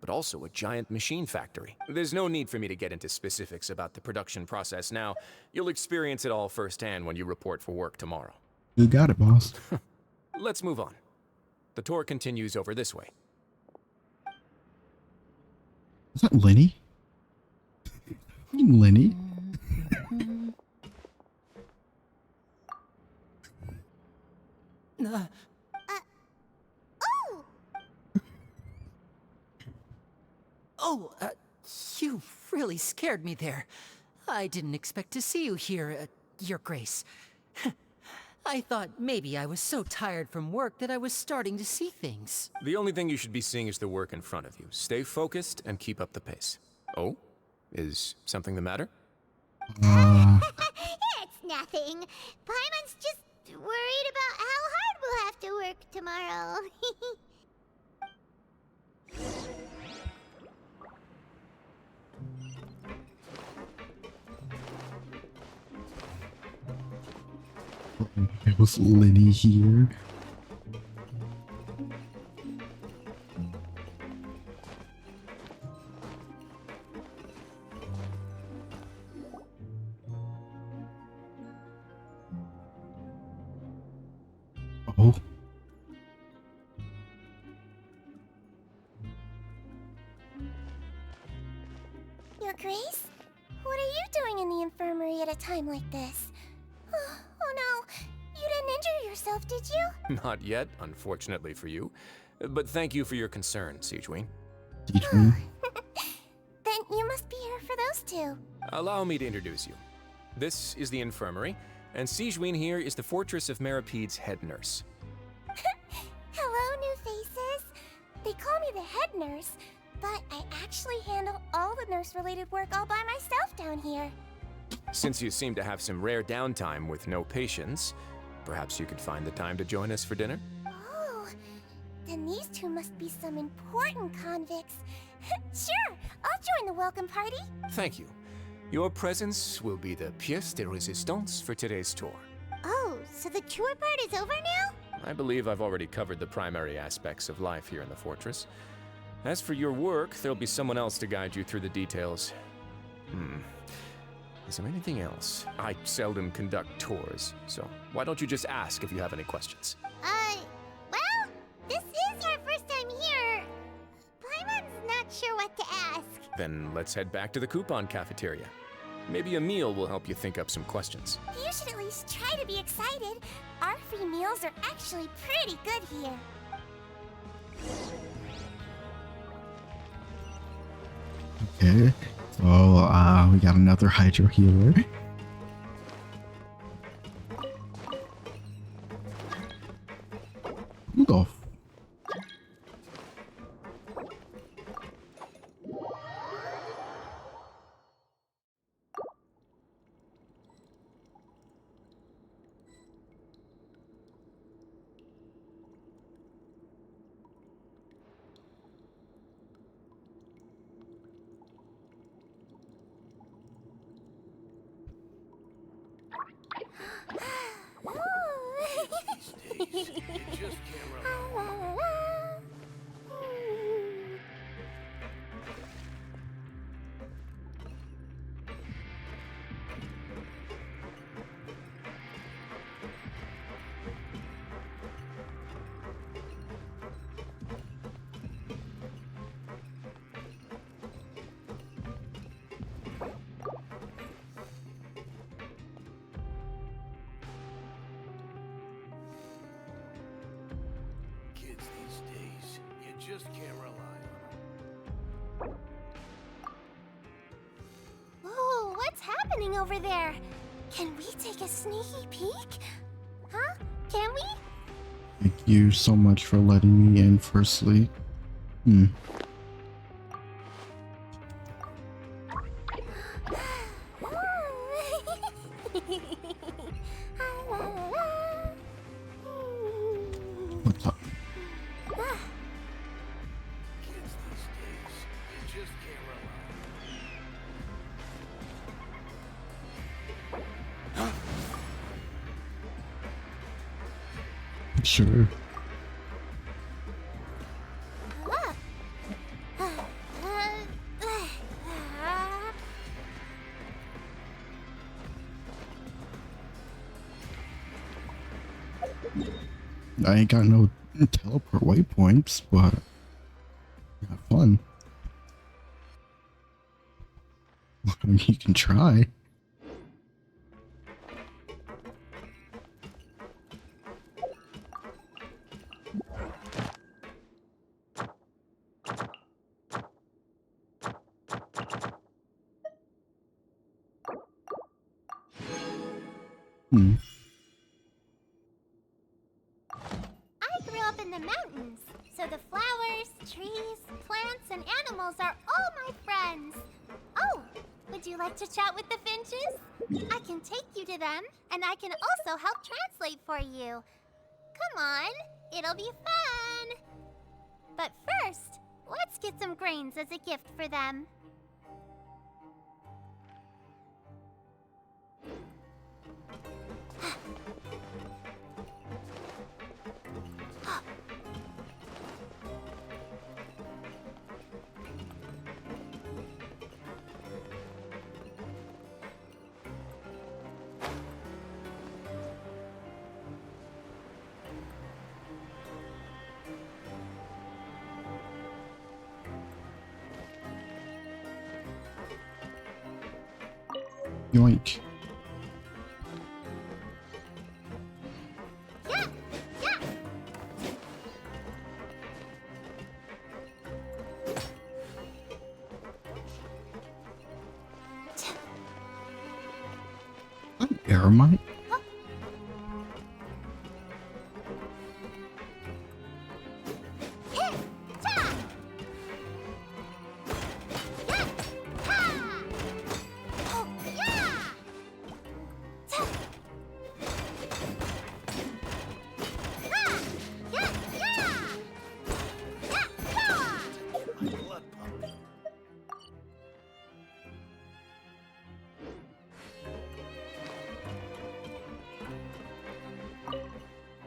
but also a giant machine factory. There's no need for me to get into specifics about the production process now. You'll experience it all firsthand when you report for work tomorrow. You got it, boss. Let's move on. The tour continues over this way. Is that Lenny? Lenny? Oh, you really scared me there. I didn't expect to see you here, Your Grace. I thought maybe I was so tired from work that I was starting to see things. The only thing you should be seeing is the work in front of you. Stay focused and keep up the pace. Oh? Is something the matter? It's nothing. Paimon's just worried about how hard we'll have to work tomorrow. It was Lenny here. Oh. Your Grace? What are you doing in the infirmary at a time like this? Oh no, you didn't injure yourself, did you? Not yet, unfortunately for you. But thank you for your concern, Sigewin. Sigewin? Then you must be here for those two. Allow me to introduce you. This is the infirmary, and Sigewin here is the Fortress of Meripede's head nurse. Hello, new faces. They call me the head nurse, but I actually handle all the nurse-related work all by myself down here. Since you seem to have some rare downtime with no patients, perhaps you could find the time to join us for dinner? Oh, then these two must be some important convicts. Sure, I'll join the welcome party. Thank you. Your presence will be the pièce de résistance for today's tour. Oh, so the tour part is over now? I believe I've already covered the primary aspects of life here in the fortress. As for your work, there'll be someone else to guide you through the details. Is there anything else? I seldom conduct tours, so why don't you just ask if you have any questions? Well, this is our first time here. Paimon's not sure what to ask. Then let's head back to the coupon cafeteria. Maybe a meal will help you think up some questions. You should at least try to be excited. Our free meals are actually pretty good here. Okay. So, we got another Hydro Healer. Rudolph. Kids these days, you just can't rely on them. Whoa, what's happening over there? Can we take a sneaky peek? Huh? Can we? Thank you so much for letting me in, firstly. What's up? Sure. I ain't got no teleport waypoints, but have fun. I mean, you can try. Hmm. I grew up in the mountains, so the flowers, trees, plants, and animals are all my friends. Oh, would you like to chat with the finches? I can take you to them, and I can also help translate for you. Come on, it'll be fun. But first, let's get some grains as a gift for them. Yoink. Yeah, yeah. Aramite?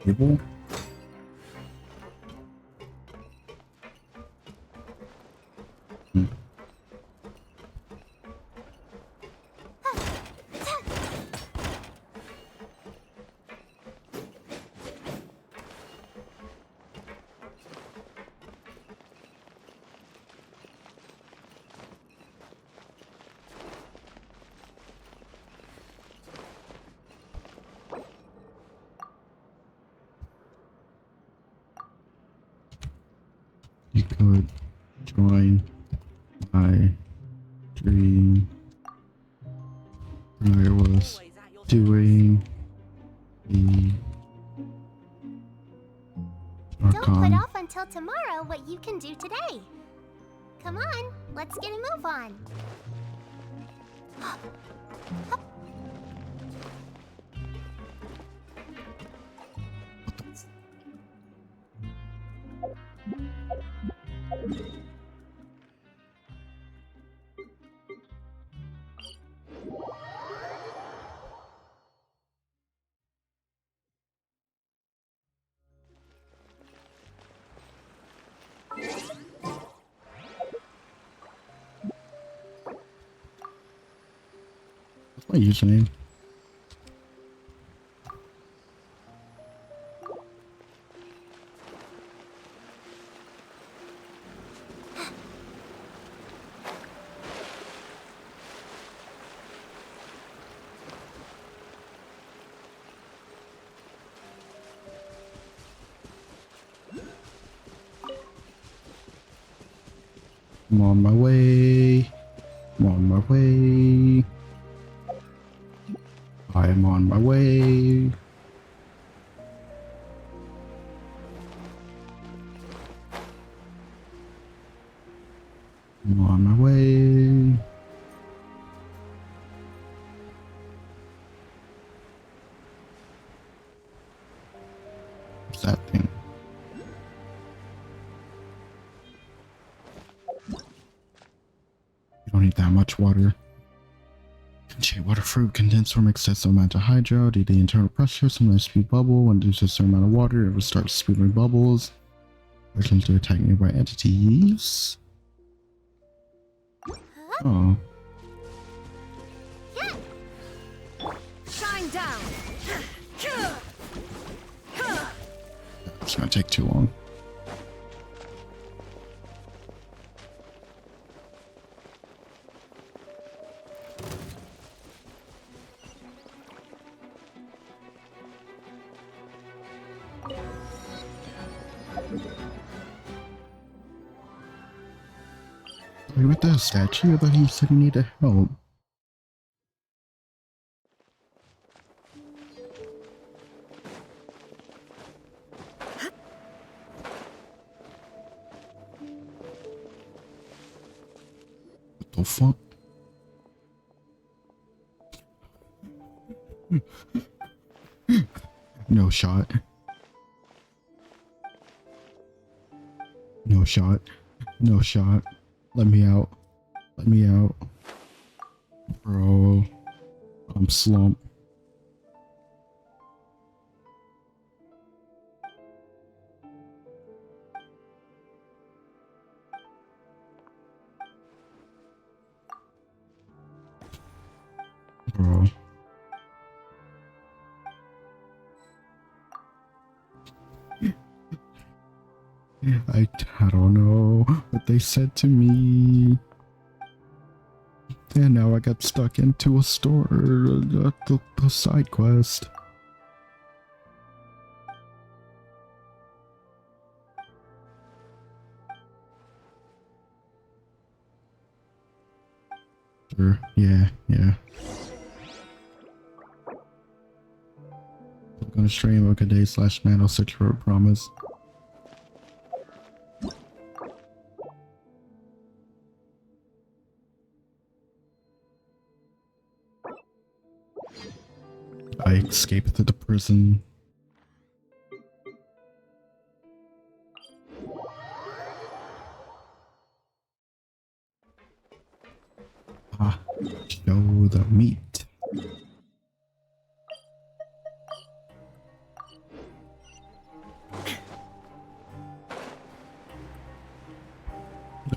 People? Hmm. You could join my dream. I was doing the Don't put Archon. off until tomorrow what you can do today. Come on, let's get a move on. What's my username? I'm on my way. I'm on my way. I am on my way. I'm on my way. What's that thing? that much water. Contain water fruit condensed from excessive amount of hydro due to the internal pressure. Sometimes speed bubble when there's a certain amount of water. It will start spewing bubbles. Attempts to attack nearby entities. Oh. Shine down. It's gonna take too long. Wait, with the statue, I thought he said he needed help. What the fuck? No shot. No shot. No shot. Let me out. Let me out. Bro. I'm slumped. Bro. I don't know what they said to me. And now I got stuck into a store, the side quest. Sure, yeah. I'm gonna stream like a day / man, I'll search for a promise. I escaped to the prison. Ah, show the meat.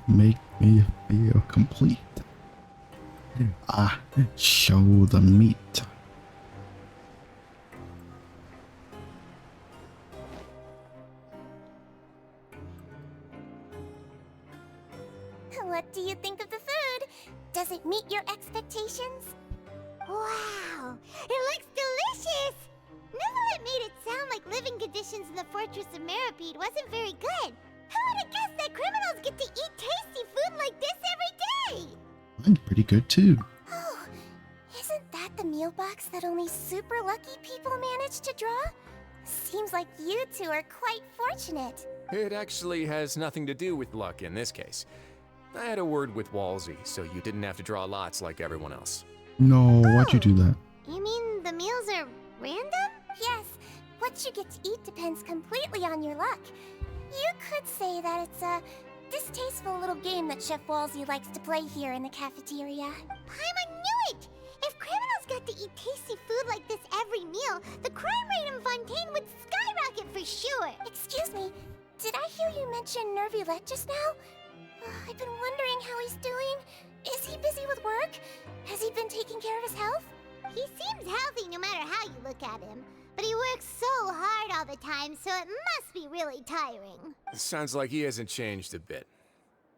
Make me feel complete. Ah, show the meat. What do you think of the food? Does it meet your expectations? Wow, it looks delicious! Neverlet made it sound like living conditions in the Fortress of Meripede wasn't very good. Who would have guessed that criminals get to eat tasty food like this every day? I'm pretty good too. Oh, isn't that the meal box that only super lucky people manage to draw? Seems like you two are quite fortunate. It actually has nothing to do with luck in this case. I had a word with Walsey, so you didn't have to draw lots like everyone else. No, why'd you do that? You mean the meals are random? Yes, what you get to eat depends completely on your luck. You could say that it's a distasteful little game that Chef Walsey likes to play here in the cafeteria. Paimon knew it! If criminals got to eat tasty food like this every meal, the crime rate in Fontaine would skyrocket for sure! Excuse me, did I hear you mention Nervulette just now? I've been wondering how he's doing. Is he busy with work? Has he been taking care of his health? He seems healthy no matter how you look at him. But he works so hard all the time, so it must be really tiring. Sounds like he hasn't changed a bit.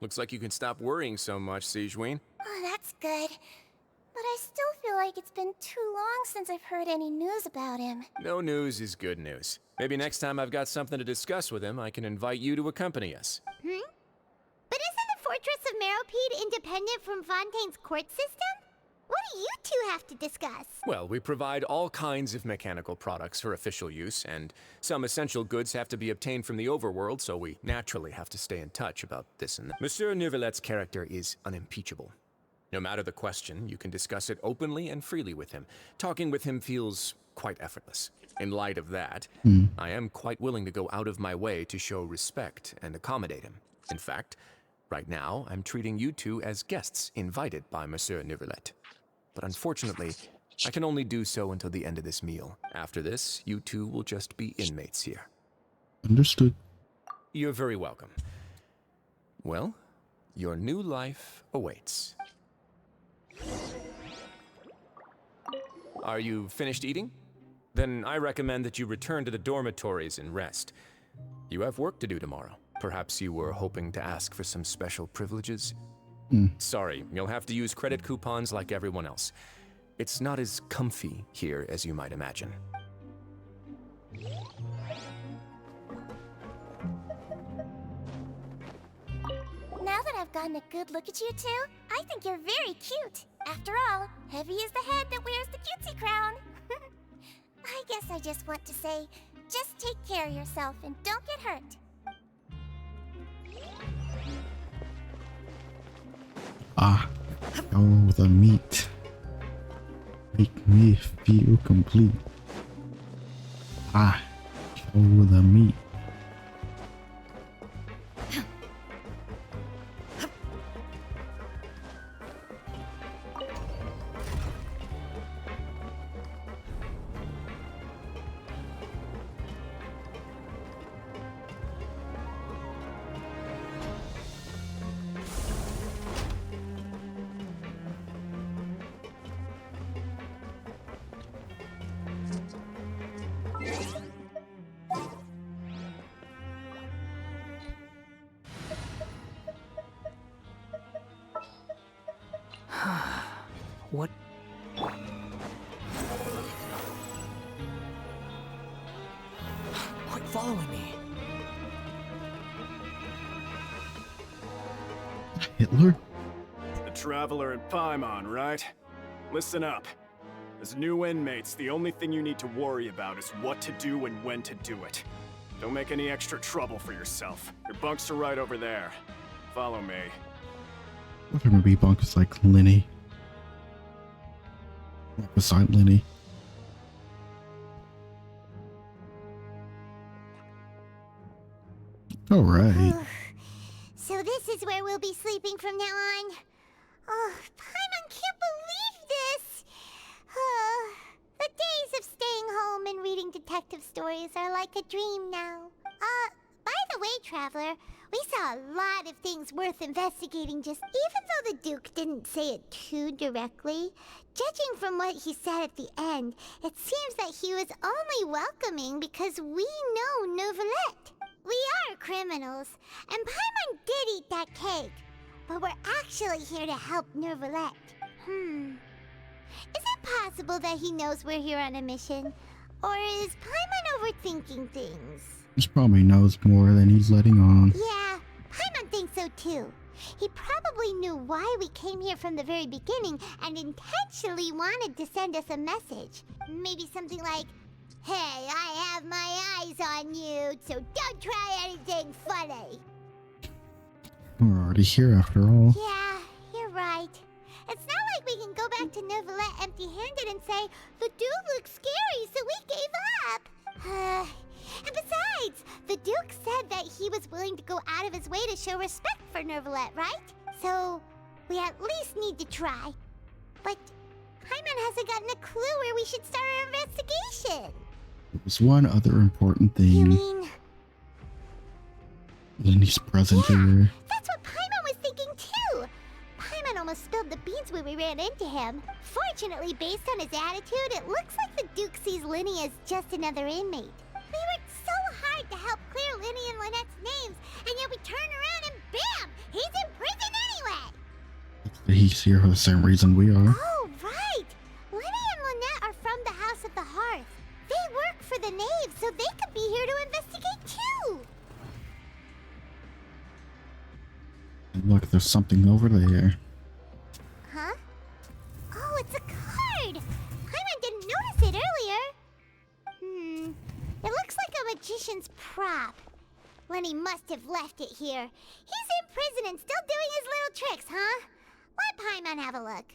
Looks like you can stop worrying so much, Sigewinne. Oh, that's good. But I still feel like it's been too long since I've heard any news about him. No news is good news. Maybe next time I've got something to discuss with him, I can invite you to accompany us. But isn't the Fortress of Meripede independent from Fontaine's court system? What do you two have to discuss? Well, we provide all kinds of mechanical products for official use, and some essential goods have to be obtained from the overworld, so we naturally have to stay in touch about this and that. Monsieur Nervulette's character is unimpeachable. No matter the question, you can discuss it openly and freely with him. Talking with him feels quite effortless. In light of that, I am quite willing to go out of my way to show respect and accommodate him. In fact, Right now, I'm treating you two as guests invited by Monsieur Neuvillette. But unfortunately, I can only do so until the end of this meal. After this, you two will just be inmates here. Understood. You're very welcome. Well, your new life awaits. Are you finished eating? Then I recommend that you return to the dormitories and rest. You have work to do tomorrow. Perhaps you were hoping to ask for some special privileges? Sorry, you'll have to use credit coupons like everyone else. It's not as comfy here as you might imagine. Now that I've gotten a good look at you two, I think you're very cute. After all, heavy is the head that wears the cutesy crown. I guess I just want to say, just take care of yourself and don't get hurt. Ah, oh, the meat. Make me feel complete. Ah, oh, the meat. What? Quit following me. Hitler? The Traveler and Paimon, right? Listen up. As new inmates, the only thing you need to worry about is what to do and when to do it. Don't make any extra trouble for yourself. Your bunks are right over there. Follow me. What gonna be bunks like Lenny? Right beside Lenny. Alright. So this is where we'll be sleeping from now on. Oh, Paimon can't believe this! The days of staying home and reading detective stories are like a dream now. By the way, Traveler, we saw a lot of things worth investigating even though the Duke didn't say it too directly. Judging from what he said at the end, it seems that he was only welcoming because we know Neuvillette. We are criminals, and Paimon did eat that cake, but we're actually here to help Neuvillette. Is it possible that he knows we're here on a mission? Or is Paimon overthinking things? He probably knows more than he's letting on. Yeah, Paimon thinks so too. He probably knew why we came here from the very beginning and intentionally wanted to send us a message. Maybe something like, "Hey, I have my eyes on you, so don't try anything funny." We're already here after all. Yeah, you're right. It's not like we can go back to Neuvillette empty-handed and say, "The dude looks scary, so we gave up." And besides, the Duke said that he was willing to go out of his way to show respect for Neuvillette, right? So, we at least need to try. But Paimon hasn't gotten a clue where we should start our investigation. There's one other important thing. You mean? Lenny's present here. That's what Paimon was thinking too. Paimon almost spilled the beans when we ran into him. Fortunately, based on his attitude, it looks like the Duke sees Lenny as just another inmate. We worked so hard to help clear Lenny and Lynette's names, and yet we turn around and bam! He's in prison anyway! He's here for the same reason we are. Oh, right! Lenny and Lynette are from the House of the Hearth. They work for the Knave, so they could be here to investigate too! And look, there's something over there. Huh? Oh, it's a card! Paimon didn't notice it earlier! It looks like a magician's prop. Lenny must have left it here. He's in prison and still doing his little tricks, huh? Let Paimon have a look.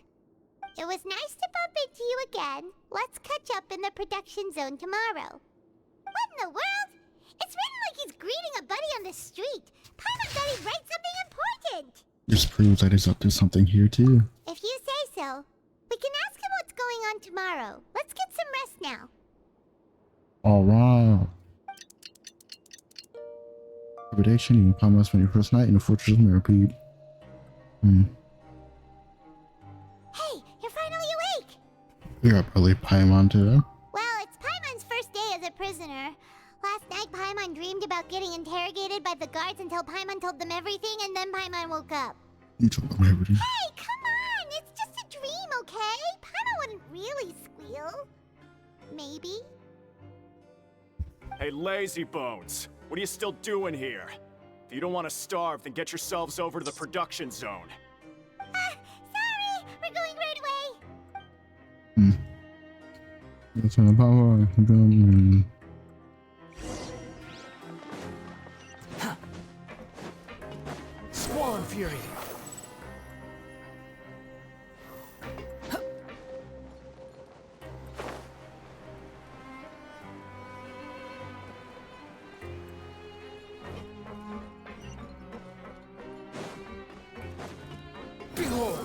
It was nice to bump into you again. Let's catch up in the production zone tomorrow. What in the world? It's written like he's greeting a buddy on the street. Paimon thought he'd write something important. This proves that he's up to something here too. If you say so. We can ask him what's going on tomorrow. Let's get some rest now. Alright. Predation, you can palm us when your first night in the Fortress of Meripede. Hey, you're finally awake! You're up early, Paimon, today. Well, it's Paimon's first day as a prisoner. Last night, Paimon dreamed about getting interrogated by the guards until Paimon told them everything, and then Paimon woke up. You told them everything. Hey, come on! It's just a dream, okay? Paimon wouldn't really squeal. Maybe. Hey, lazy bones. What are you still doing here? If you don't want to starve, then get yourselves over to the production zone. Sorry! We're going right away! That's on the power. Squall and Fury. Behold!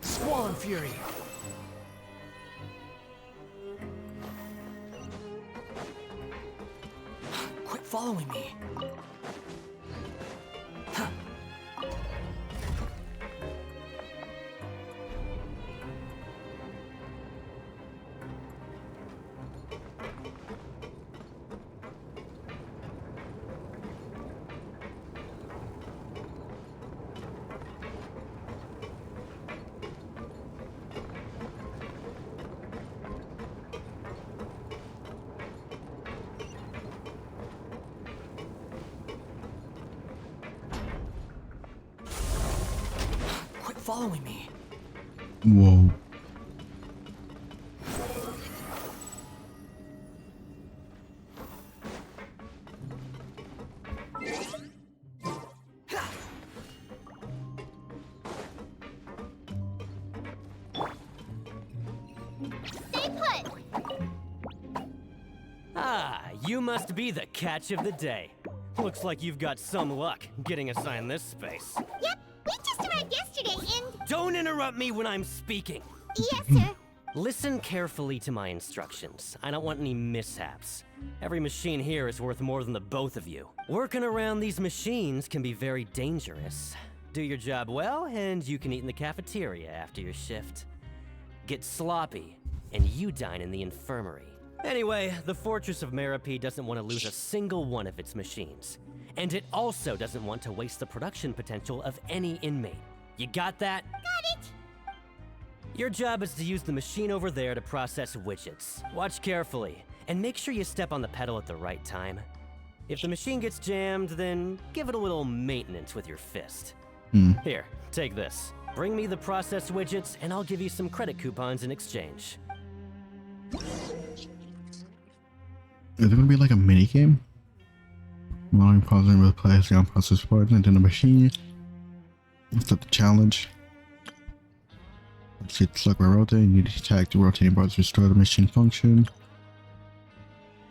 Squall and Fury. Quit following me. Quit following me. Whoa. Stay put! Ah, you must be the catch of the day. Looks like you've got some luck getting assigned this space. Yep, we just arrived yesterday and... Don't interrupt me when I'm speaking. Yes, sir. Listen carefully to my instructions. I don't want any mishaps. Every machine here is worth more than the both of you. Working around these machines can be very dangerous. Do your job well, and you can eat in the cafeteria after your shift. Get sloppy, and you dine in the infirmary. Anyway, the Fortress of Meripede doesn't want to lose a single one of its machines. And it also doesn't want to waste the production potential of any inmate. You got that? Got it! Your job is to use the machine over there to process widgets. Watch carefully, and make sure you step on the pedal at the right time. If the machine gets jammed, then give it a little maintenance with your fist. Here, take this. Bring me the processed widgets, and I'll give you some credit coupons in exchange. Is it gonna be like a mini game? While pausing with players the unprocessed parts into the machine. What's up the challenge? Let's see, select by rotate. You need to tag the rotating parts to restore the machine function.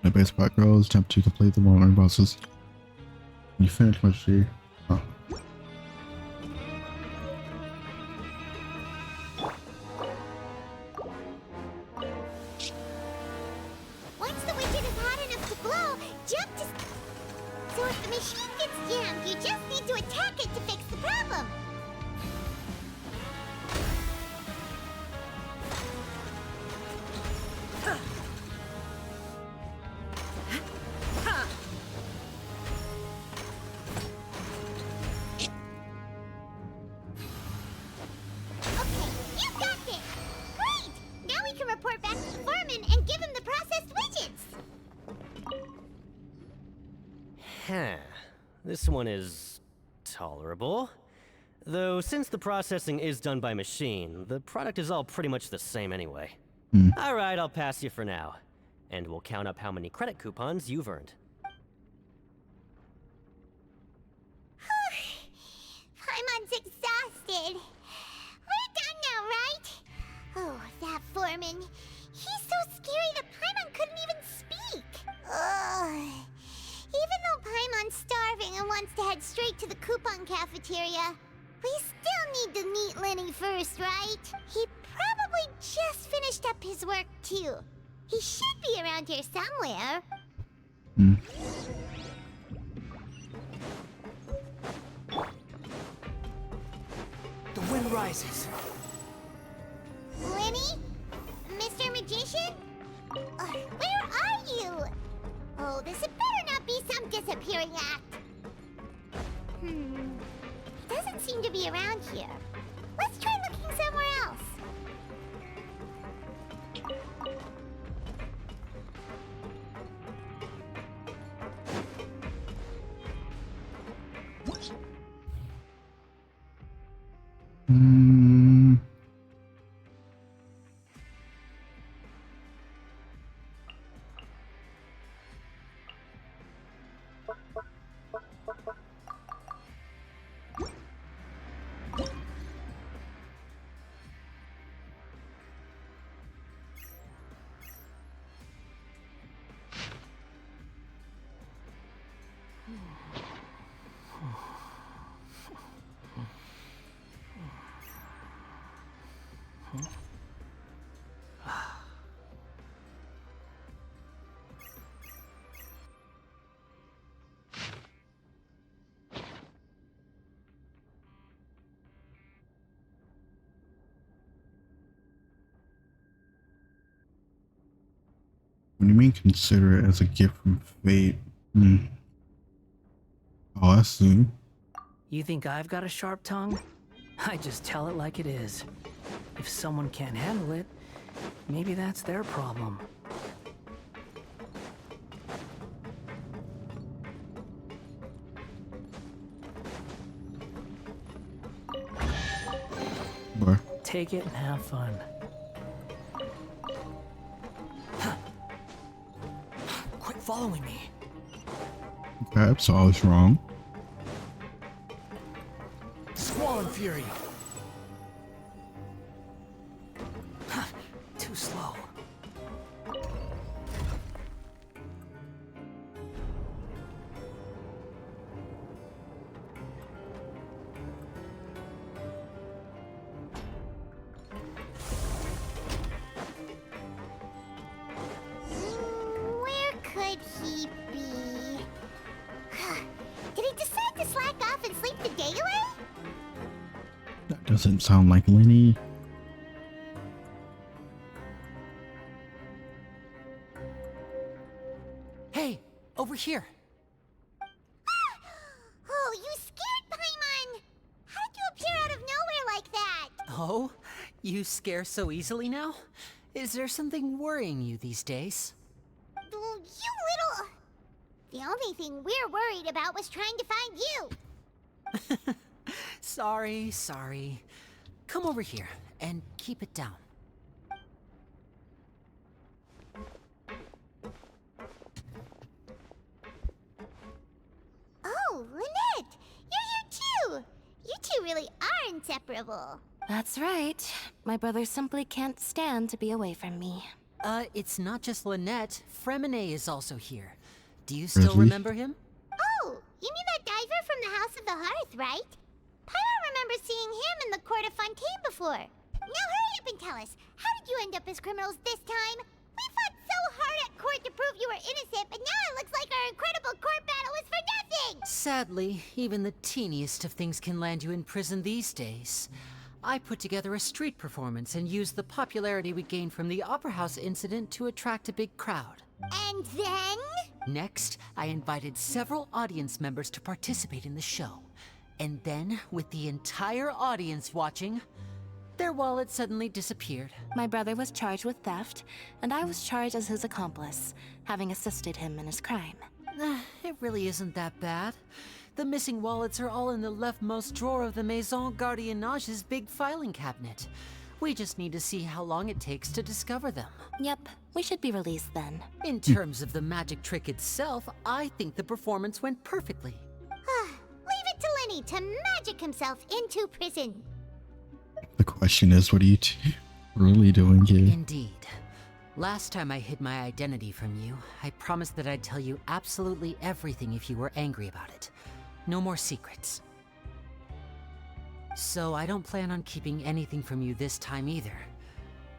The base part grows. Attempt to complete the monitoring process. You finish machine. Oh. Once the widget is hot enough to blow, jump to... So if the machine gets jammed, you just need to attack it to fix the problem. Okay, you got this! Great! Now we can report back to the foreman and give him the processed widgets! Huh. This one is tolerable. Though since the processing is done by machine, the product is all pretty much the same anyway. Alright, I'll pass you for now. And we'll count up how many credit coupons you've earned. Paimon's exhausted. We're done now, right? Oh, that foreman. He's so scary that Paimon first, right? He probably just finished up his work, too. He should be around here somewhere. The wind rises. Lenny? Mr. Magician? Where are you? Oh, this had better not be some disappearing act. He doesn't seem to be around here. Let's try looking somewhere else. What do you mean consider it as a gift from fate? Oh, I see. You think I've got a sharp tongue? I just tell it like it is. If someone can't handle it, maybe that's their problem. Bye. Take it and have fun. Quit following me. Perhaps I was wrong. Swan Fury. Too slow. Where could he be? Did he decide to slack off and sleep the day away? That doesn't sound like Lenny. Hey, over here. Oh, you scared Paimon! How did you appear out of nowhere like that? Oh, you scare so easily now? Is there something worrying you these days? You little... The only thing we're worried about was trying to find you. Sorry. Come over here and keep it down. Oh, Lynette! You're here too! You two really are inseparable. That's right. My brother simply can't stand to be away from me. It's not just Lynette. Fremine is also here. Do you still Really? remember him? Oh, you mean that diver from the House of the Hearth, right? Paimon remembers seeing him in the Court of Fontaine before. Now hurry up and tell us, how did you end up as criminals this time? We fought so hard at court to prove you were innocent, but now it looks like our incredible court battle was for nothing! Sadly, even the teeniest of things can land you in prison these days. I put together a street performance and used the popularity we gained from the Opera House incident to attract a big crowd. And then? Next, I invited several audience members to participate in the show. And then, with the entire audience watching, their wallet suddenly disappeared. My brother was charged with theft, and I was charged as his accomplice, having assisted him in his crime. It really isn't that bad. The missing wallets are all in the leftmost drawer of the Maison Gardiennage's big filing cabinet. We just need to see how long it takes to discover them. Yep, we should be released then. In terms of the magic trick itself, I think the performance went perfectly. Leave it to Lenny to magic himself into prison. The question is, what are you two really doing here? Indeed. Last time I hid my identity from you, I promised that I'd tell you absolutely everything if you were angry about it. No more secrets. So I don't plan on keeping anything from you this time either.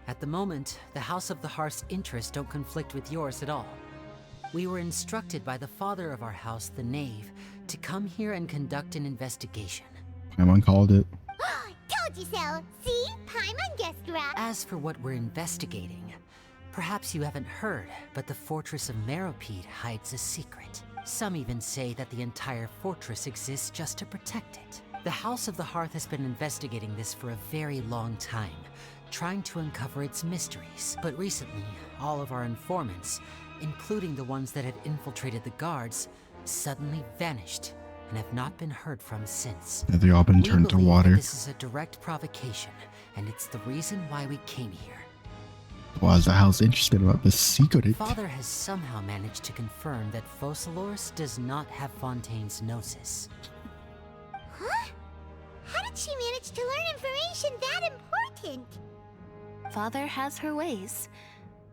At the moment, the House of the Hearth's interests don't conflict with yours at all. We were instructed by the father of our house, the Knave, to come here and conduct an investigation. Paimon called it. Told you so! See? Paimon guessed right! As for what we're investigating, perhaps you haven't heard, but the fortress of Meropide hides a secret. Some even say that the entire fortress exists just to protect it. The House of the Hearth has been investigating this for a very long time, trying to uncover its mysteries. But recently, all of our informants, including the ones that had infiltrated the guards, suddenly vanished and have not been heard from since. Have they all been turned to water? This is a direct provocation, and it's the reason why we came here. Why is the house interested about this secret? Father has somehow managed to confirm that Focalors does not have Fontaine's Gnosis. Huh? How did she manage to learn information that important? Father has her ways.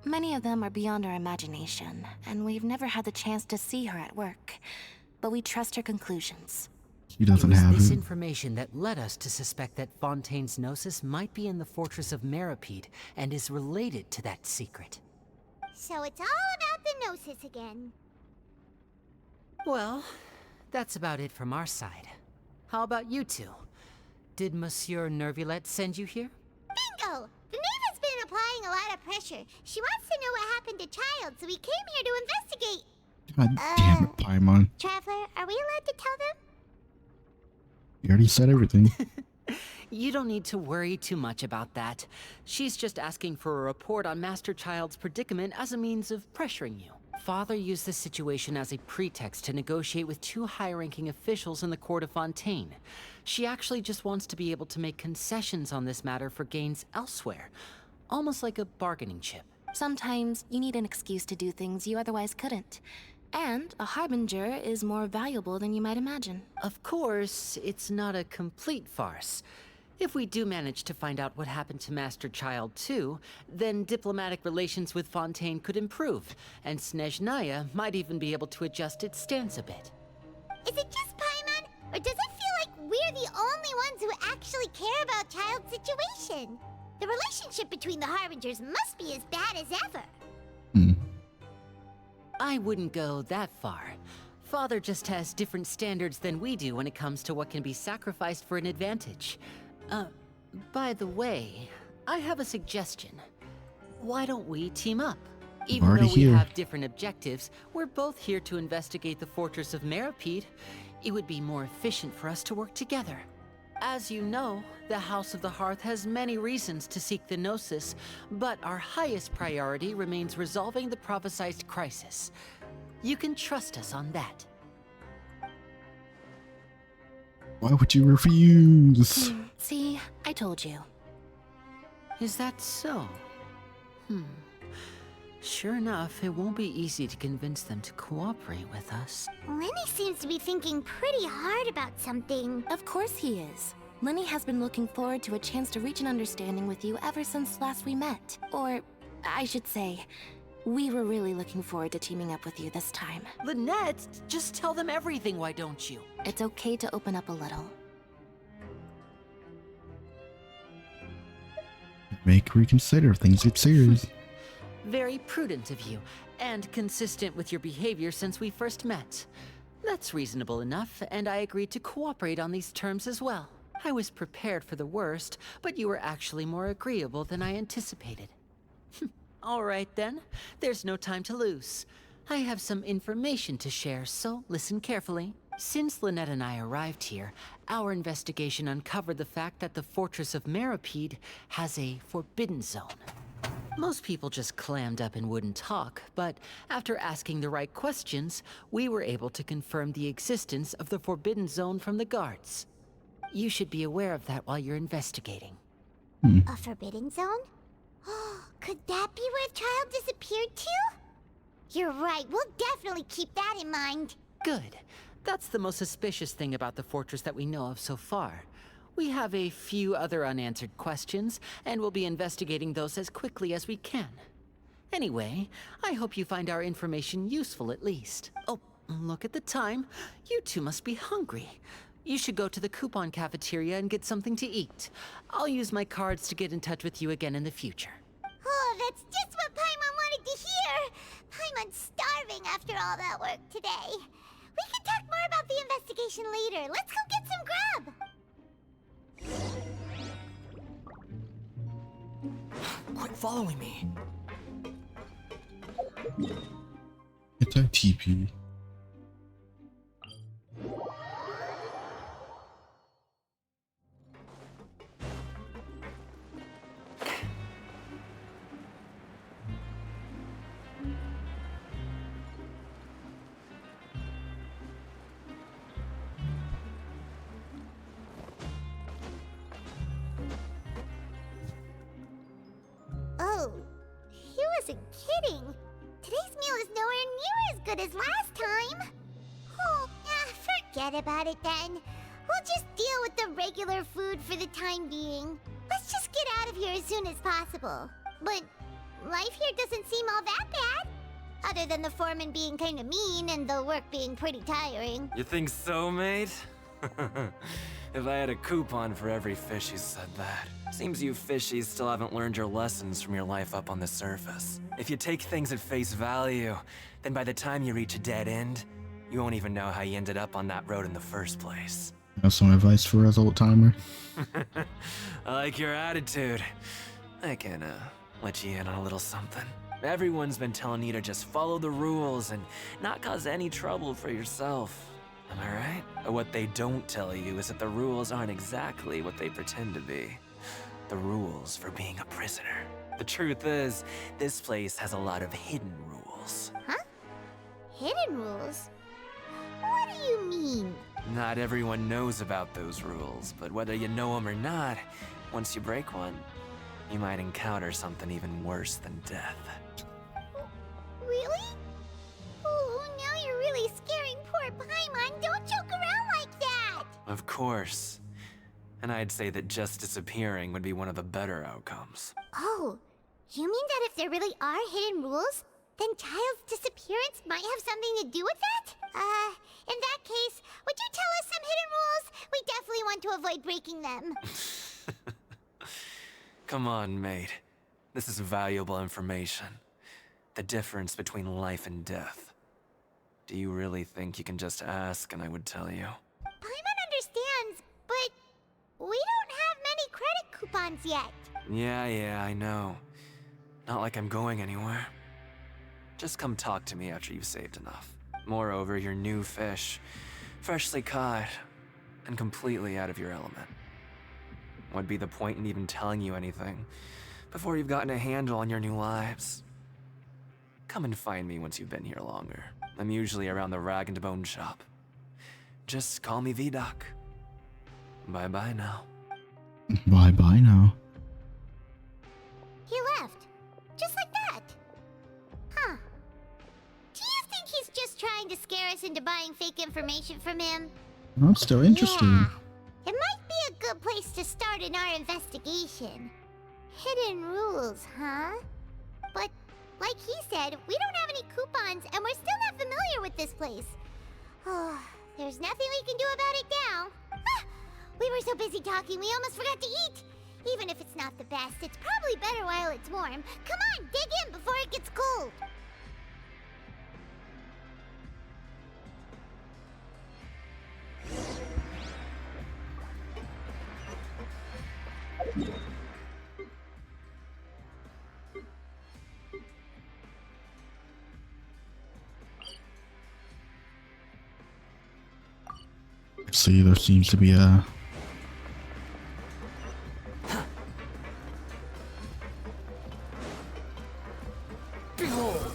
Many of them are beyond our imagination, and we've never had the chance to see her at work. But we trust her conclusions. She doesn't have have this it. information that led us to suspect that Fontaine's Gnosis might be in the fortress of Meropide and is related to that secret. So it's all about the Gnosis again. Well, that's about it from our side. How about you two? Did Monsieur Nervulette send you here? Bingo! The Knave has been applying a lot of pressure. She wants to know what happened to Child, so we came here to investigate. God damn it, Paimon. Traveler, are we allowed to tell them? You already said everything. You don't need to worry too much about that. She's just asking for a report on Master Child's predicament as a means of pressuring you. Father used this situation as a pretext to negotiate with two high-ranking officials in the court of Fontaine. She actually just wants to be able to make concessions on this matter for gains elsewhere, almost like a bargaining chip. Sometimes you need an excuse to do things you otherwise couldn't. And a harbinger is more valuable than you might imagine. Of course, it's not a complete farce. If we do manage to find out what happened to Master Child too, then diplomatic relations with Fontaine could improve, and Snezhnaya might even be able to adjust its stance a bit. Is it just Paimon, or does it feel like we're the only ones who actually care about Child's situation? The relationship between the Harbingers must be as bad as ever. I wouldn't go that far. Father just has different standards than we do when it comes to what can be sacrificed for an advantage. By the way, I have a suggestion. Why don't we team up? Even though we have different objectives, we're both here to investigate the fortress of Meropide. It would be more efficient for us to work together. As you know, the House of the Hearth has many reasons to seek the Gnosis, but our highest priority remains resolving the prophesized crisis. You can trust us on that. Why would you refuse? See, I told you. Is that so? Sure enough, it won't be easy to convince them to cooperate with us. Lenny seems to be thinking pretty hard about something. Of course he is. Lenny has been looking forward to a chance to reach an understanding with you ever since last we met. Or, I should say, we were really looking forward to teaming up with you this time. Lynette, just tell them everything, why don't you? It's okay to open up a little. Make reconsider if things get serious. Very prudent of you, and consistent with your behavior since we first met. That's reasonable enough, and I agreed to cooperate on these terms as well. I was prepared for the worst, but you were actually more agreeable than I anticipated. All right then, there's no time to lose. I have some information to share, so listen carefully. Since Lynette and I arrived here, our investigation uncovered the fact that the Fortress of Meropide has a forbidden zone. Most people just clammed up and wouldn't talk, but after asking the right questions, we were able to confirm the existence of the Forbidden Zone from the guards. You should be aware of that while you're investigating. A forbidden zone? Could that be where Child disappeared to? You're right, we'll definitely keep that in mind. Good. That's the most suspicious thing about the fortress that we know of so far. We have a few other unanswered questions, and we'll be investigating those as quickly as we can. Anyway, I hope you find our information useful at least. Oh, look at the time. You two must be hungry. You should go to the coupon cafeteria and get something to eat. I'll use my cards to get in touch with you again in the future. Oh, that's just what Paimon wanted to hear! Paimon's starving after all that work today. We can talk more about the investigation later. Let's go get some grub! Quit following me. It's a TP. Oh, he wasn't kidding. Today's meal is nowhere near as good as last time. Oh, forget about it then. We'll just deal with the regular food for the time being. Let's just get out of here as soon as possible. But life here doesn't seem all that bad. Other than the foreman being kind of mean and the work being pretty tiring. You think so, mate? If I had a coupon for every fish who said that. Seems you fishies still haven't learned your lessons from your life up on the surface. If you take things at face value, then by the time you reach a dead end, you won't even know how you ended up on that road in the first place. Have some advice for us, old timer? I like your attitude. I can, let you in on a little something. Everyone's been telling you to just follow the rules and not cause any trouble for yourself. Am I right? But what they don't tell you is that the rules aren't exactly what they pretend to be. The rules for being a prisoner. The truth is, this place has a lot of hidden rules. Huh? Hidden rules? What do you mean? Not everyone knows about those rules, but whether you know them or not, once you break one, you might encounter something even worse than death. Really? Oh, now you're really scaring poor Paimon. Don't joke around like that! Of course. And I'd say that just disappearing would be one of the better outcomes. Oh, you mean that if there really are hidden rules, then Child's disappearance might have something to do with that? In that case, would you tell us some hidden rules? We definitely want to avoid breaking them. Come on, mate. This is valuable information. The difference between life and death. Do you really think you can just ask and I would tell you? Paimon understands, but we don't have many credit coupons yet. Yeah, I know. Not like I'm going anywhere. Just come talk to me after you've saved enough. Moreover, you're new fish, freshly caught, and completely out of your element. What'd be the point in even telling you anything before you've gotten a handle on your new lives? Come and find me once you've been here longer. I'm usually around the Rag and Bone shop. Just call me V-Doc. Bye-bye now. Bye-bye now. He left. Just like that. Huh. Do you think he's just trying to scare us into buying fake information from him? I'm still interested. Yeah. It might be a good place to start in our investigation. Hidden rules, huh? But, like he said, we don't have any coupons and we're still not familiar with this place. Oh, there's nothing we can do about it now. Ah, we were so busy talking we almost forgot to eat. Even if it's not the best, it's probably better while it's warm. Come on, dig in before it gets cold. See, there seems to be a... Behold!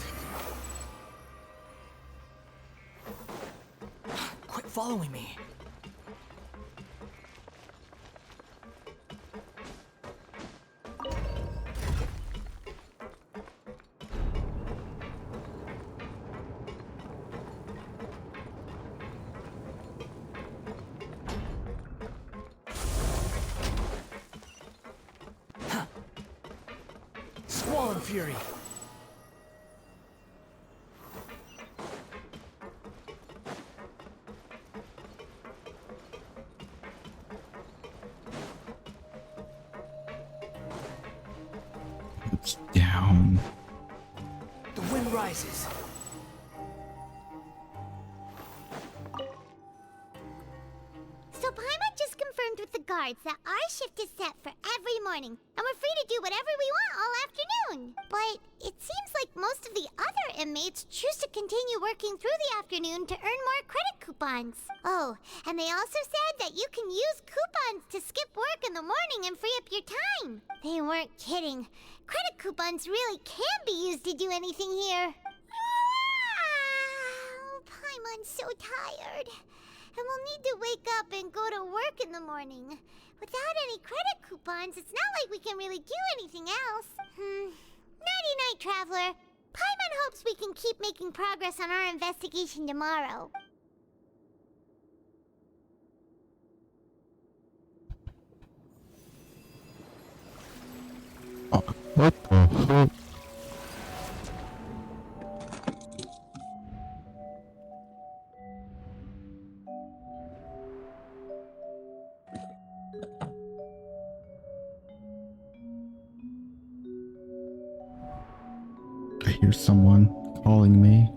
Quit following me. Squall Fury! It's down. The wind rises. So Paimon just confirmed with the guards that our shift is set for every morning, and we're free to do whatever we want all afternoon. But it seems like most of the other inmates choose to continue working through the afternoon to earn more credit coupons. Oh, and they also said that you can use coupons to skip work in the morning and free up your time. They weren't kidding. Credit coupons really can be used to do anything here. Paimon's so tired. And we'll need to wake up and go to work in the morning. Without any credit coupons, it's not like we can really do anything else. Nighty-night, Traveler. Paimon hopes we can keep making progress on our investigation tomorrow. What the fuck? I hear someone calling me.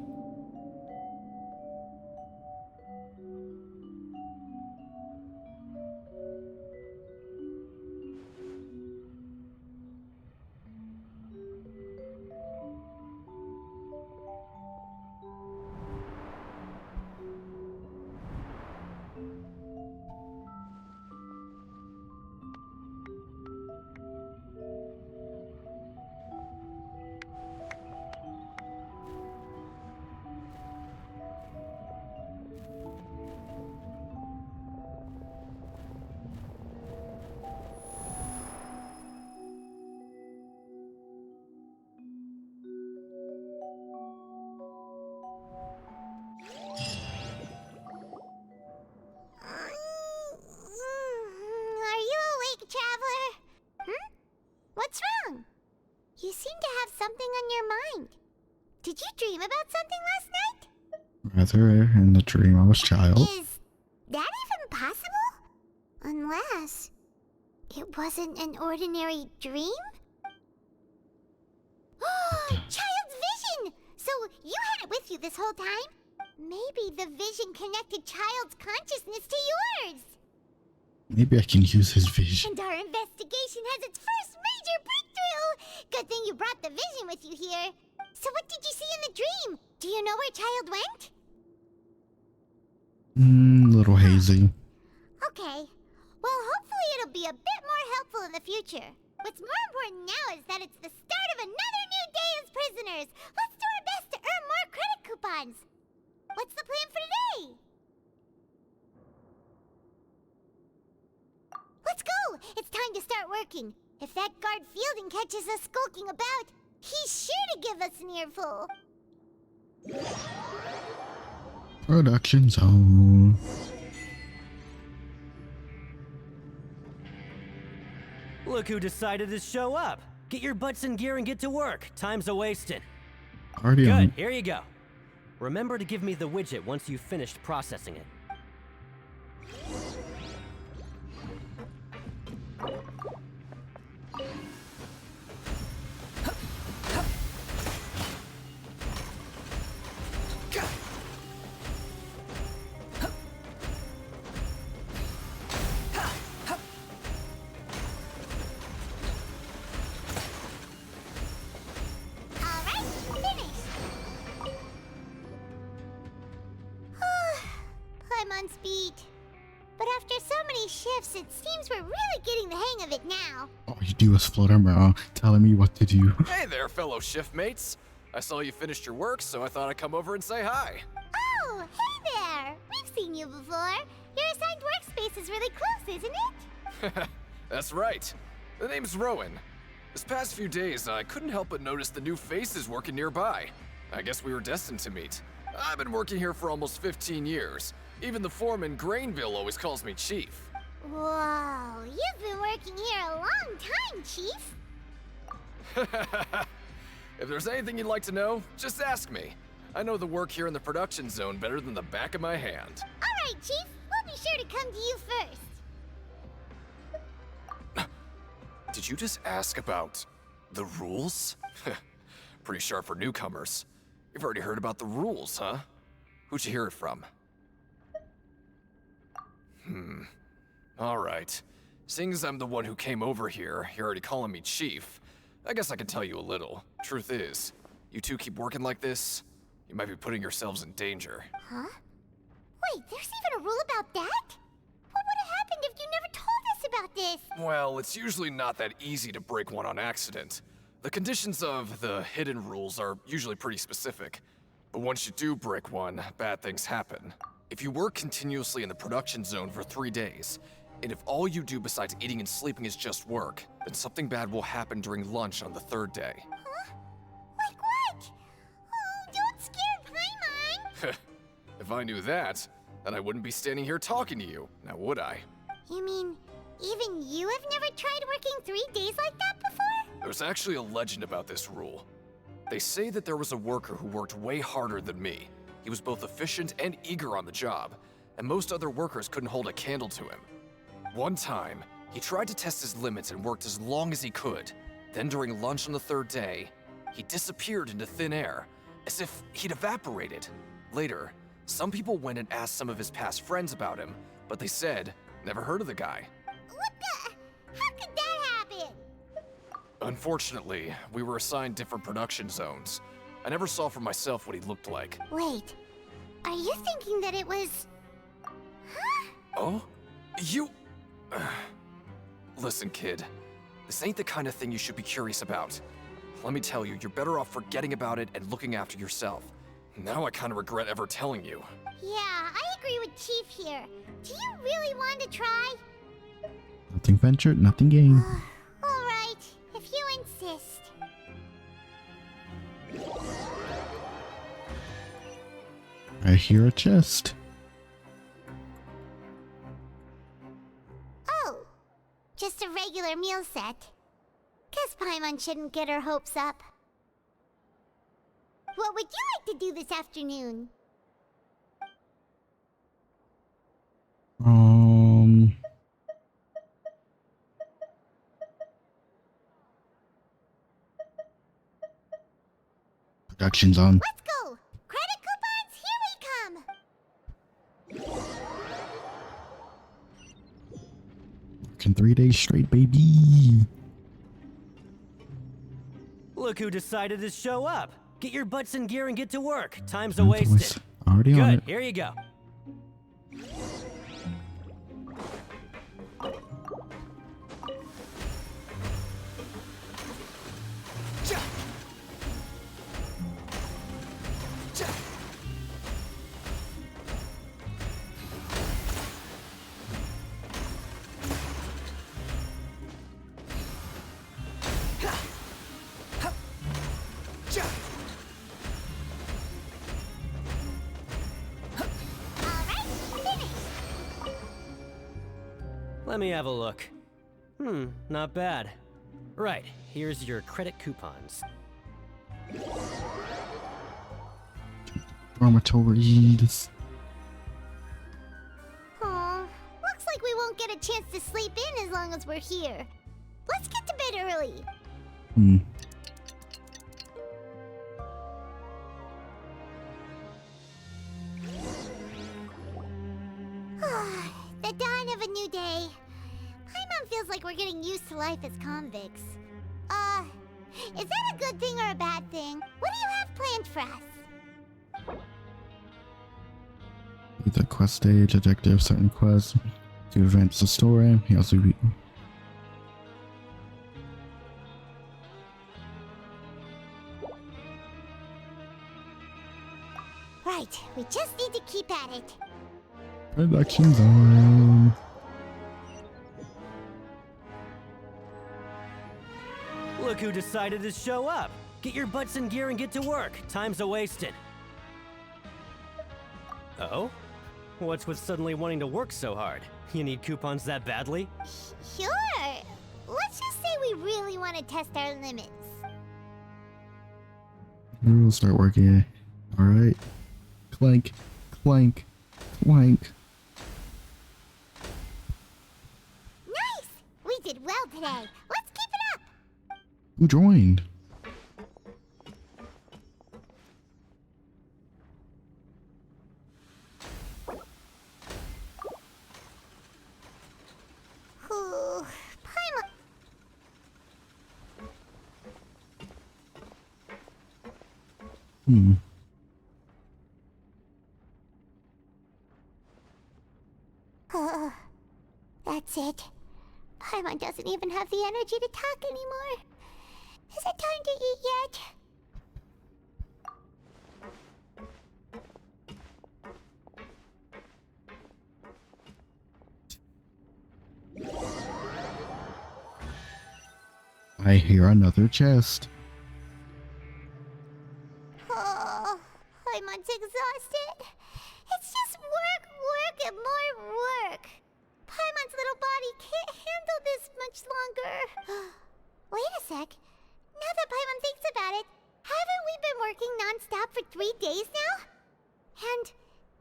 Are you awake, Traveler? What's wrong? You seem to have something on your mind. Did you dream about something last night? Rather, in the dream I was child. Is that even possible? Unless it wasn't an ordinary dream? Child's vision! So you had it with you this whole time? Maybe the vision connected Child's consciousness to yours. Maybe I can use his vision. And our investigation has its first major breakthrough! Good thing you brought the vision with you here. So what did you see in the dream? Do you know where Child went? A little hazy. Okay. Well, hopefully it'll be a bit more helpful in the future. What's more important now is that it's the start of another new day as prisoners. Let's do our best to earn more credit coupons. What's the plan for today? Let's go! It's time to start working. If that guard Fielding catches us skulking about, he's sure to give us an earful. Production zone. Look who decided to show up. Get your butts in gear and get to work. Time's a-wasting. Already on. Good, here you go. Remember to give me the widget once you've finished processing it. Paimon's beat. But after so many shifts, it seems we're really getting the hang of it now. All you do is float around, telling me what to do. Hey there, fellow shift mates. I saw you finished your work, so I thought I'd come over and say hi. Oh, hey there! We've seen you before. Your assigned workspace is really close, isn't it? That's right. The name's Rowan. This past few days, I couldn't help but notice the new faces working nearby. I guess we were destined to meet. I've been working here for almost 15 years. Even the foreman, Grainville, always calls me Chief. Whoa, you've been working here a long time, Chief. If there's anything you'd like to know, just ask me. I know the work here in the production zone better than the back of my hand. All right, Chief. We'll be sure to come to you first. Did you just ask about The rules? Pretty sharp for newcomers. You've already heard about the rules, huh? Who'd you hear it from? Alright. Seeing as I'm the one who came over here, you're already calling me Chief. I guess I can tell you a little. Truth is, you two keep working like this, you might be putting yourselves in danger. Huh? Wait, there's even a rule about that? What would have happened if you never told us about this? Well, it's usually not that easy to break one on accident. The conditions of the hidden rules are usually pretty specific. But once you do break one, bad things happen. If you work continuously in the production zone for 3 days, and if all you do besides eating and sleeping is just work, then something bad will happen during lunch on the 3rd day. Huh? Like what? Oh, don't scare Paimon! If I knew that, then I wouldn't be standing here talking to you, now would I? You mean, even you have never tried working 3 days like that before? There's actually a legend about this rule. They say that there was a worker who worked way harder than me. He was both efficient and eager on the job, and most other workers couldn't hold a candle to him. One time, he tried to test his limits and worked as long as he could. Then during lunch on the 3rd day, he disappeared into thin air, as if he'd evaporated. Later, some people went and asked some of his past friends about him, but they said, never heard of the guy. What the? How could that happen? Unfortunately, we were assigned different production zones. I never saw for myself what he looked like. Wait, are you thinking that it was... Huh? Oh? You... Listen, kid. This ain't the kind of thing you should be curious about. Let me tell you, you're better off forgetting about it and looking after yourself. Now I kind of regret ever telling you. Yeah, I agree with Chief here. Do you really want to try? Nothing ventured, nothing gained. Alright, if you insist. I hear a chest. Oh, just a regular meal set. Guess Paimon shouldn't get her hopes up. What would you like to do this afternoon? Production's on. Let's go! Credit coupons, here we come! Working 3 days straight, baby. Look who decided to show up. Get your butts in gear and get to work. Time's a Time to wasted. waste. Already on Good, it. here you go. Let me have a look. Not bad. Right, here's your credit coupons. Dormitories. Aw, looks like we won't get a chance to sleep in as long as we're here. Let's get to bed early. The dawn of a new day. Paimon feels like we're getting used to life as convicts. Is that a good thing or a bad thing? What do you have planned for us? Either quest stage, objective, certain quests to advance the story. He also Right, we just need to keep at it. Production's on. Look who decided to show up. Get your butts in gear and get to work. Time's a wasted. Oh? What's with suddenly wanting to work so hard? You need coupons that badly? Sure. Let's just say we really want to test our limits. We'll start working. Alright. Clank, clank, clank. Nice! We did well today. Let's keep it up! Who joined? Ooh, Paimon. Hmm. That's it. Paimon doesn't even have the energy to talk anymore. Is it time to eat yet? I hear another chest. Oh, Paimon's exhausted. It's just work, work, and more work. Paimon's little body can't handle this much longer. Wait a sec. Now that Paimon thinks about it, haven't we been working non-stop for 3 days now? And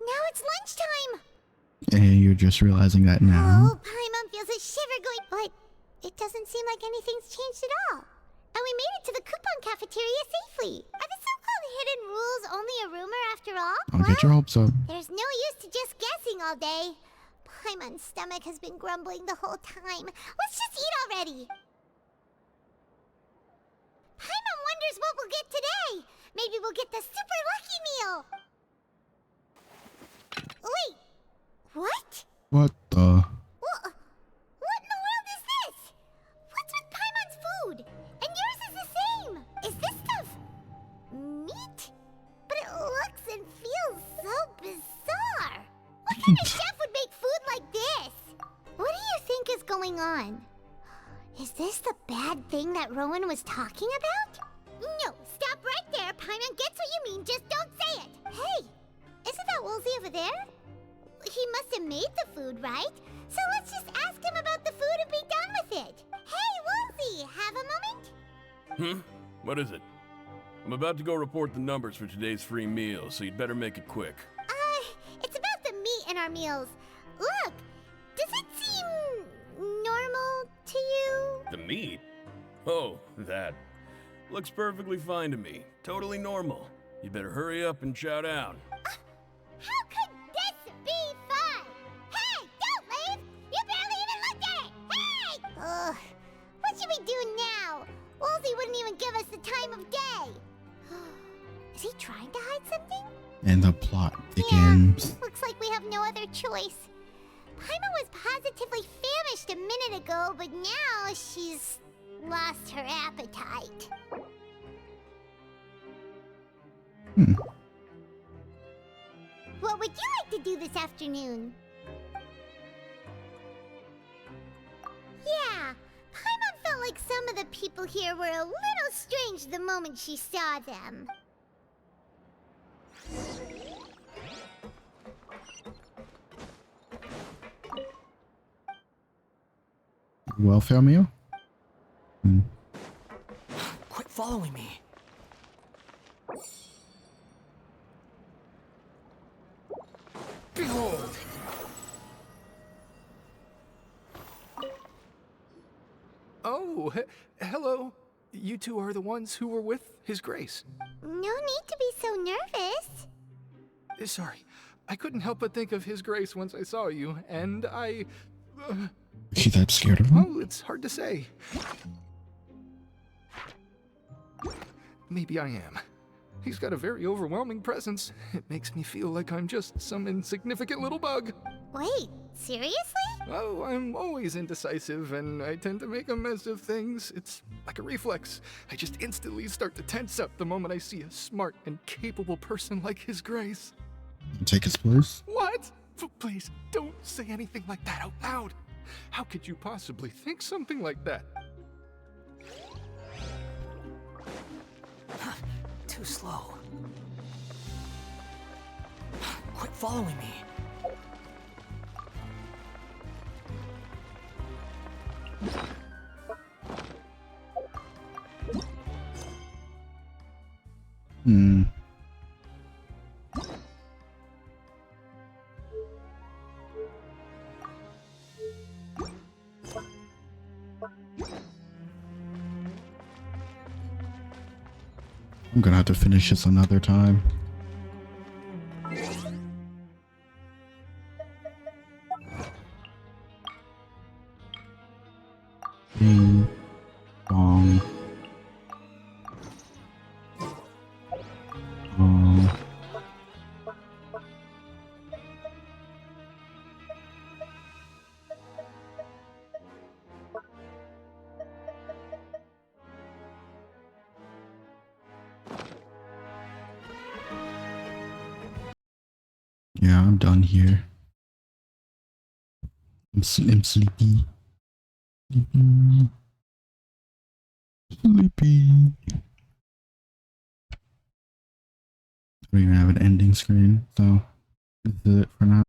now it's lunchtime. And you're just realizing that now? Oh, Paimon feels a shiver going, but it doesn't seem like anything's changed at all. And we made it to the coupon cafeteria safely. Are the so-called hidden rules only a rumor after all? Don't get your hopes up. There's no use to just guessing all day. Paimon's stomach has been grumbling the whole time. Let's just eat already. Paimon wonders what we'll get today. Maybe we'll get the super lucky meal. Wait, what? What the? What in the world is this? What's with Paimon's food? And yours is the same. Is this stuff meat? But it looks and feels so bizarre. What kind of chef would make food like this? What do you think is going on? Is this the bad thing that Rowan was talking about? No, stop right there. Paimon gets what you mean, just don't say it. Hey, isn't that Woolsey over there? He must have made the food, right? So let's just ask him about the food and be done with it. Hey, Woolsey, have a moment? What is it? I'm about to go report the numbers for today's free meal, so you'd better make it quick. It's about the meat in our meals. Look, does it seem normal to you? The meat? Oh, that. Looks perfectly fine to me. Totally normal. You'd better hurry up and chow down. How could this be fun? Hey, don't leave! You barely even looked at it! Hey! Ugh, what should we do now? Woolsey wouldn't even give us the time of day. Is he trying to hide something? And the plot begins. Looks like we have no other choice. Paimon was positively famished a minute ago, but now she's lost her appetite. What would you like to do this afternoon? Yeah, Paimon felt like some of the people here were a little strange the moment she saw them. Welfare meal? Quit following me. Behold! Oh, hello. You two are the ones who were with His Grace. No need to be so nervous. Sorry, I couldn't help but think of His Grace once I saw you, and I... Is she that scared of him? Oh, it's hard to say. Maybe I am. He's got a very overwhelming presence. It makes me feel like I'm just some insignificant little bug. Wait, seriously? Oh, I'm always indecisive, and I tend to make a mess of things. It's like a reflex. I just instantly start to tense up the moment I see a smart and capable person like His Grace. Take his place? What? Please, don't say anything like that out loud. How could you possibly think something like that? Too slow. Quit following me. I'm gonna have to finish this another time. Ding dong. Yeah, I'm done here. I'm sleepy. Sleepy. Sleepy. I don't even have an ending screen, so this is it for now.